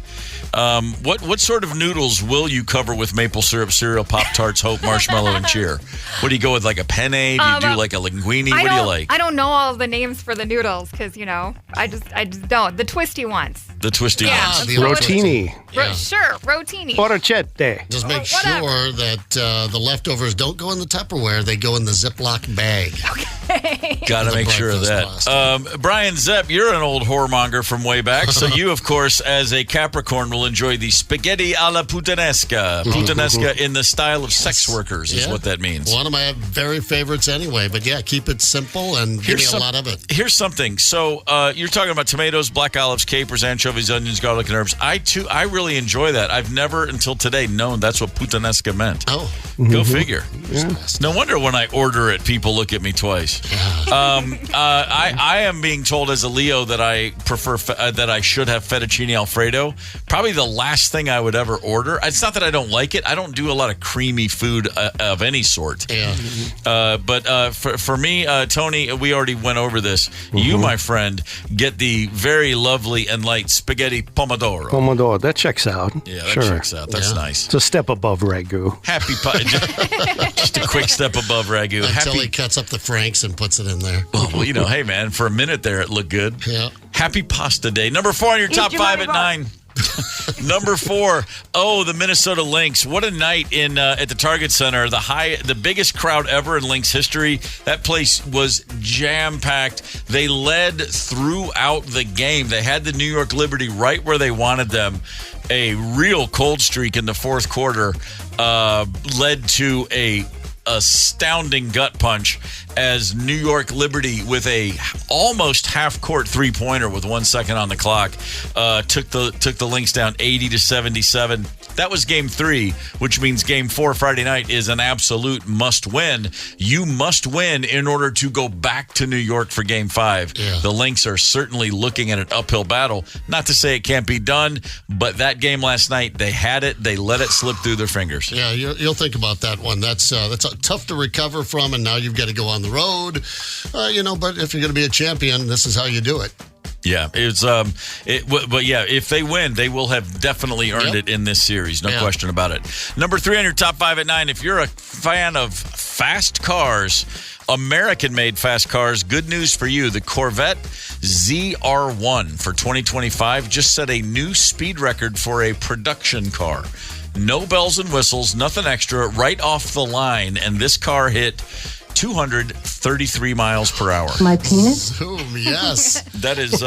What sort of noodles will you cover with maple syrup, cereal, Pop-Tarts, Hope, marshmallow, and cheer? What do you go with, like a penne? Do you do like a linguine? What do you like? I don't know all of the names for the noodles because, I just don't. The twisty ones. The twisty ones. The rotini. Sure, rotini. Porchette. Just make sure that the leftovers don't go in the Tupperware. They go in the Ziploc bag. Okay. Got to make sure of that. Brian Zepp, you're an old whoremonger from way back. So you, of course, as a Capricorn, will enjoy the spaghetti alla puttanesca. Puttanesca in the style of sex workers is what that means. One of my very favorites anyway. But keep it simple and give me a lot of it. Here's something. So you're talking about tomatoes, black olives, capers, anchovies, onions, garlic, and herbs. I really enjoy that. I've never until today known that's what puttanesca meant. Oh. Go figure. Yeah. No wonder when I order it, people look at me twice. I am being told as a Leo that I prefer that I should have fettuccine Alfredo. Probably the last thing I would ever order. It's not that I don't like it. I don't do a lot of creamy food of any sort. Yeah. But for me, Tony, we already went over this. You, my friend, get the very lovely and light spaghetti pomodoro. Pomodoro, that checks out. Yeah, that checks out. That's nice. It's a step above ragu. Happy pie. Just a quick step above ragu. Until he cuts up the Franks and puts it in there. Well, hey, man, for a minute there, it looked good. Yeah. Happy Pasta Day. Number 4 on your top 5 at 9. Number 4, the Minnesota Lynx. What a night at the Target Center. The biggest crowd ever in Lynx history. That place was jam-packed. They led throughout the game. They had the New York Liberty right where they wanted them. A real cold streak in the fourth quarter led to a astounding gut punch as New York Liberty, with a almost half-court three-pointer with 1 second on the clock, took the Lynx down 80-77. That was Game 3, which means Game 4 Friday night is an absolute must-win. You must win in order to go back to New York for Game 5. Yeah. The Lynx are certainly looking at an uphill battle. Not to say it can't be done, but that game last night, they had it. They let it slip through their fingers. Yeah, you'll think about that one. That's tough to recover from, and now you've got to go on the road. But if you're going to be a champion, this is how you do it. Yeah, but if they win, they will have definitely earned it in this series. No question about it. Number 3 on your top 5 at 9. If you're a fan of fast cars, American-made fast cars, good news for you. The Corvette ZR1 for 2025 just set a new speed record for a production car. No bells and whistles, nothing extra, right off the line. And this car hit 233 miles per hour. My penis? Yes. That is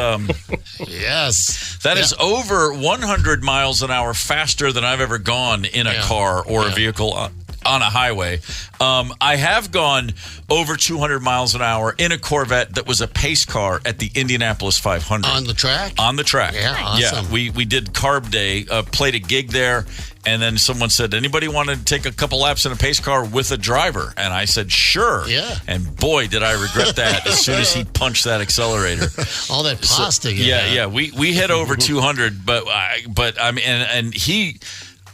yes. That is over 100 miles an hour faster than I've ever gone in a car or a vehicle on a highway. I have gone over 200 miles an hour in a Corvette that was a pace car at the Indianapolis 500. On the track? On the track. Yeah, awesome. Yeah, we did Carb Day, played a gig there, and then someone said, anybody want to take a couple laps in a pace car with a driver? And I said, sure. Yeah. And boy, did I regret that as soon as he punched that accelerator. All that pasta. Yeah. We hit over 200, but I mean, and he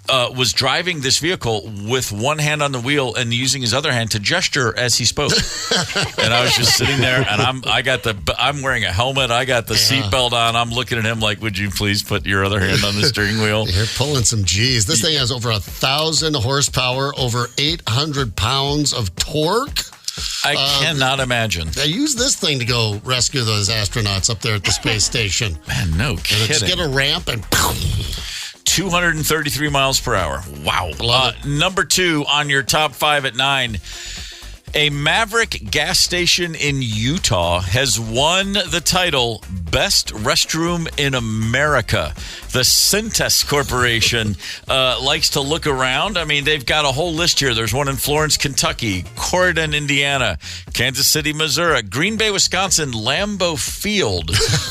was driving this vehicle with one hand on the wheel and using his other hand to gesture as he spoke. And I was just sitting there, and I'm wearing a helmet. I got the seatbelt on. I'm looking at him like, would you please put your other hand on the steering wheel? You're pulling some G's. This thing has over 1,000 horsepower, over 800 pounds of torque. I cannot imagine. They use this thing to go rescue those astronauts up there at the space station. Man, no kidding. Just get a ramp and 233 miles per hour. Wow. Number 2 on your top 5 at 9. A Maverick gas station in Utah has won the title Best Restroom in America. The Cintas Corporation likes to look around. I mean, they've got a whole list here. There's one in Florence, Kentucky, Corydon, Indiana, Kansas City, Missouri, Green Bay, Wisconsin, Lambeau Field.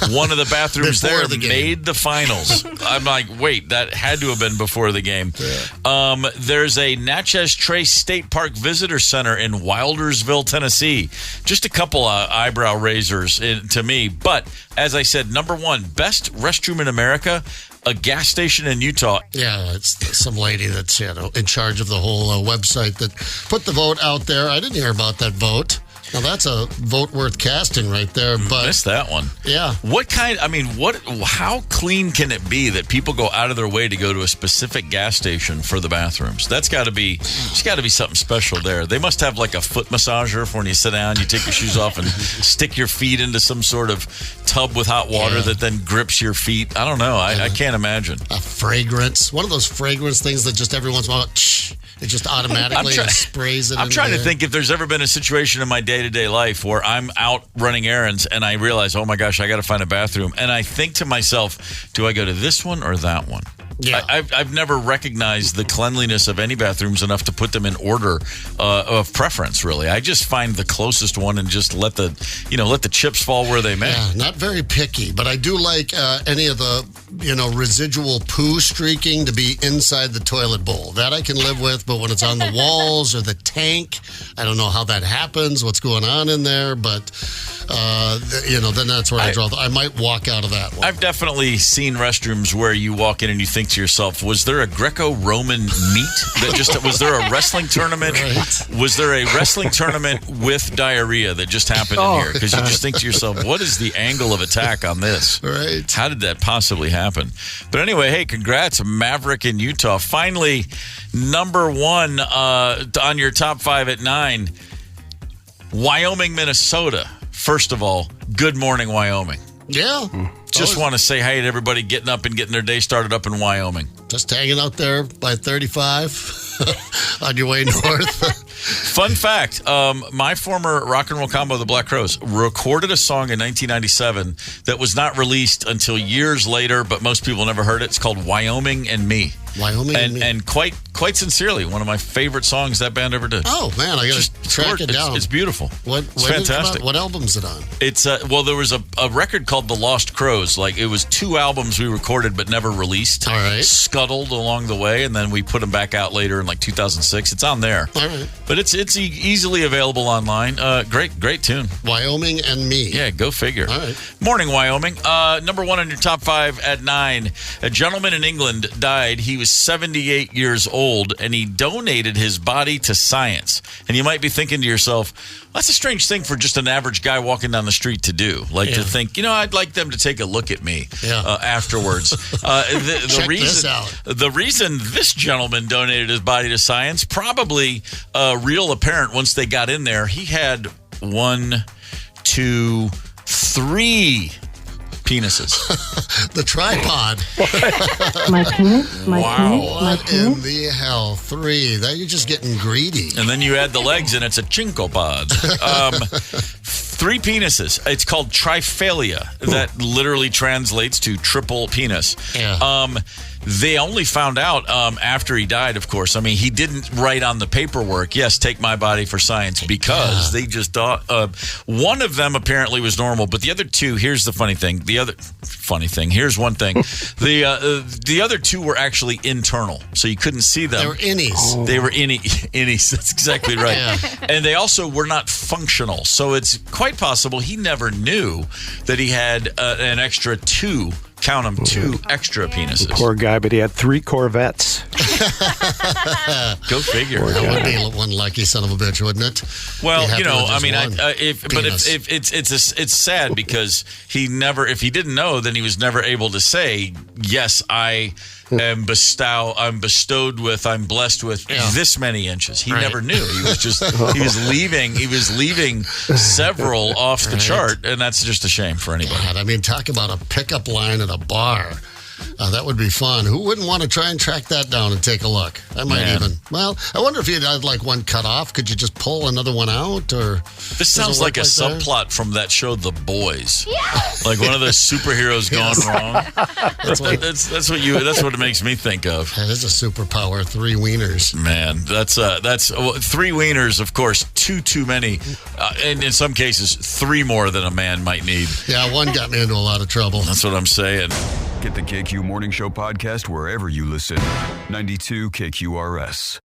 One of the bathrooms there made the finals. I'm like, wait, that had to have been before the game. Yeah. There's a Natchez Trace State Park Visitor Center in Wildersville, Tennessee. Just a couple of eyebrow raisers to me. But as I said, number 1, best restroom in America, a gas station in Utah. Yeah, it's some lady that's in charge of the whole website that put the vote out there. I didn't hear about that vote. Now, that's a vote worth casting right there. But missed that one. Yeah. How clean can it be that people go out of their way to go to a specific gas station for the bathrooms? There's got to be something special there. They must have like a foot massager for when you sit down, you take your shoes off and stick your feet into some sort of tub with hot water that then grips your feet. I don't know. I can't imagine. A fragrance. One of those fragrance things that just every once in a while, it just automatically sprays it. I'm trying to think if there's ever been a situation in my day-to-day life where I'm out running errands and I realize, oh my gosh, I got to find a bathroom. And I think to myself, do I go to this one or that one? Yeah. I've never recognized the cleanliness of any bathrooms enough to put them in order of preference, really. I just find the closest one and just let the chips fall where they may. Yeah, not very picky, but I do like any of the, residual poo streaking to be inside the toilet bowl. That I can live with, but when it's on the walls or the tank, I don't know how that happens, what's going on in there, but then that's where I draw. I might walk out of that one. I've definitely seen restrooms where you walk in and you think to yourself, was there a Greco-Roman meet that was there a wrestling tournament? Right. Was there a wrestling tournament with diarrhea that just happened in here? Because you just think to yourself, what is the angle of attack on this? Right. How did that possibly happen? But anyway, hey, congrats, Maverick in Utah. Finally, number 1 on your top 5 at 9, Wyoming, Minnesota. First of all, good morning, Wyoming. Yeah. Just want to say hey to everybody getting up and getting their day started up in Wyoming. Just hanging out there by 35 on your way north. Fun fact, my former rock and roll combo, the Black Crowes, recorded a song in 1997 that was not released until years later, but most people never heard it. It's called Wyoming and Me. Wyoming and Me. And quite sincerely, one of my favorite songs that band ever did. Oh, man, I got to track it down. It's beautiful. It's fantastic. What album's it on? It's there was a record called The Lost Crows. Like, it was 2 albums we recorded but never released. All right. Scuttled along the way, and then we put them back out later in like 2006. It's on there. All right. But it's easily available online. Great tune. Wyoming and Me. Yeah, go figure. All right. Morning, Wyoming. Number 1 on your top 5 at 9. A gentleman in England died. He was 78 years old, and he donated his body to science. And you might be thinking to yourself, that's a strange thing for just an average guy walking down the street to do. To think, I'd like them to take a look at me afterwards. Check this out. The reason this gentleman donated his body to science, probably real apparent once they got in there. He had 1, 2, 3 penises. The tripod. My penis. What in the hell? 3. That you're just getting greedy. And then you add the legs, and it's a chinkopod. 3 penises. It's called triphalia. That literally translates to triple penis. Yeah. They only found out after he died, of course. I mean, he didn't write on the paperwork, yes, take my body for science, because they just thought one of them apparently was normal, but the other 2, here's the funny thing. Here's one thing. The other 2 were actually internal, so you couldn't see them. They were innies. They were innies. That's exactly right. And they also were not functional, so it's quite possible he never knew that he had an extra 2. Count them, 2 extra penises. Poor guy, but he had 3 Corvettes. Go figure. That would be one lucky son of a bitch, wouldn't it? Well, I mean, it's sad because if he didn't know, then he was never able to say, yes, I'm blessed with this many inches. He never knew. He was just he was leaving several off the chart, and that's just a shame for anybody. God, I mean, talk about a pickup line at a bar. That would be fun. Who wouldn't want to try and track that down and take a look? I might even. Well, I wonder if you'd had like one cut off. Could you just pull another one out? Or this sounds like a subplot from that show, The Boys. Like one of those superheroes gone wrong. That's what it makes me think of. That is a superpower. 3 wieners. Man, that's 3 wieners. Of course, too many, and in some cases, 3 more than a man might need. Yeah, one got me into a lot of trouble. That's what I'm saying. Get the KQ Morning Show podcast wherever you listen. 92 KQRS.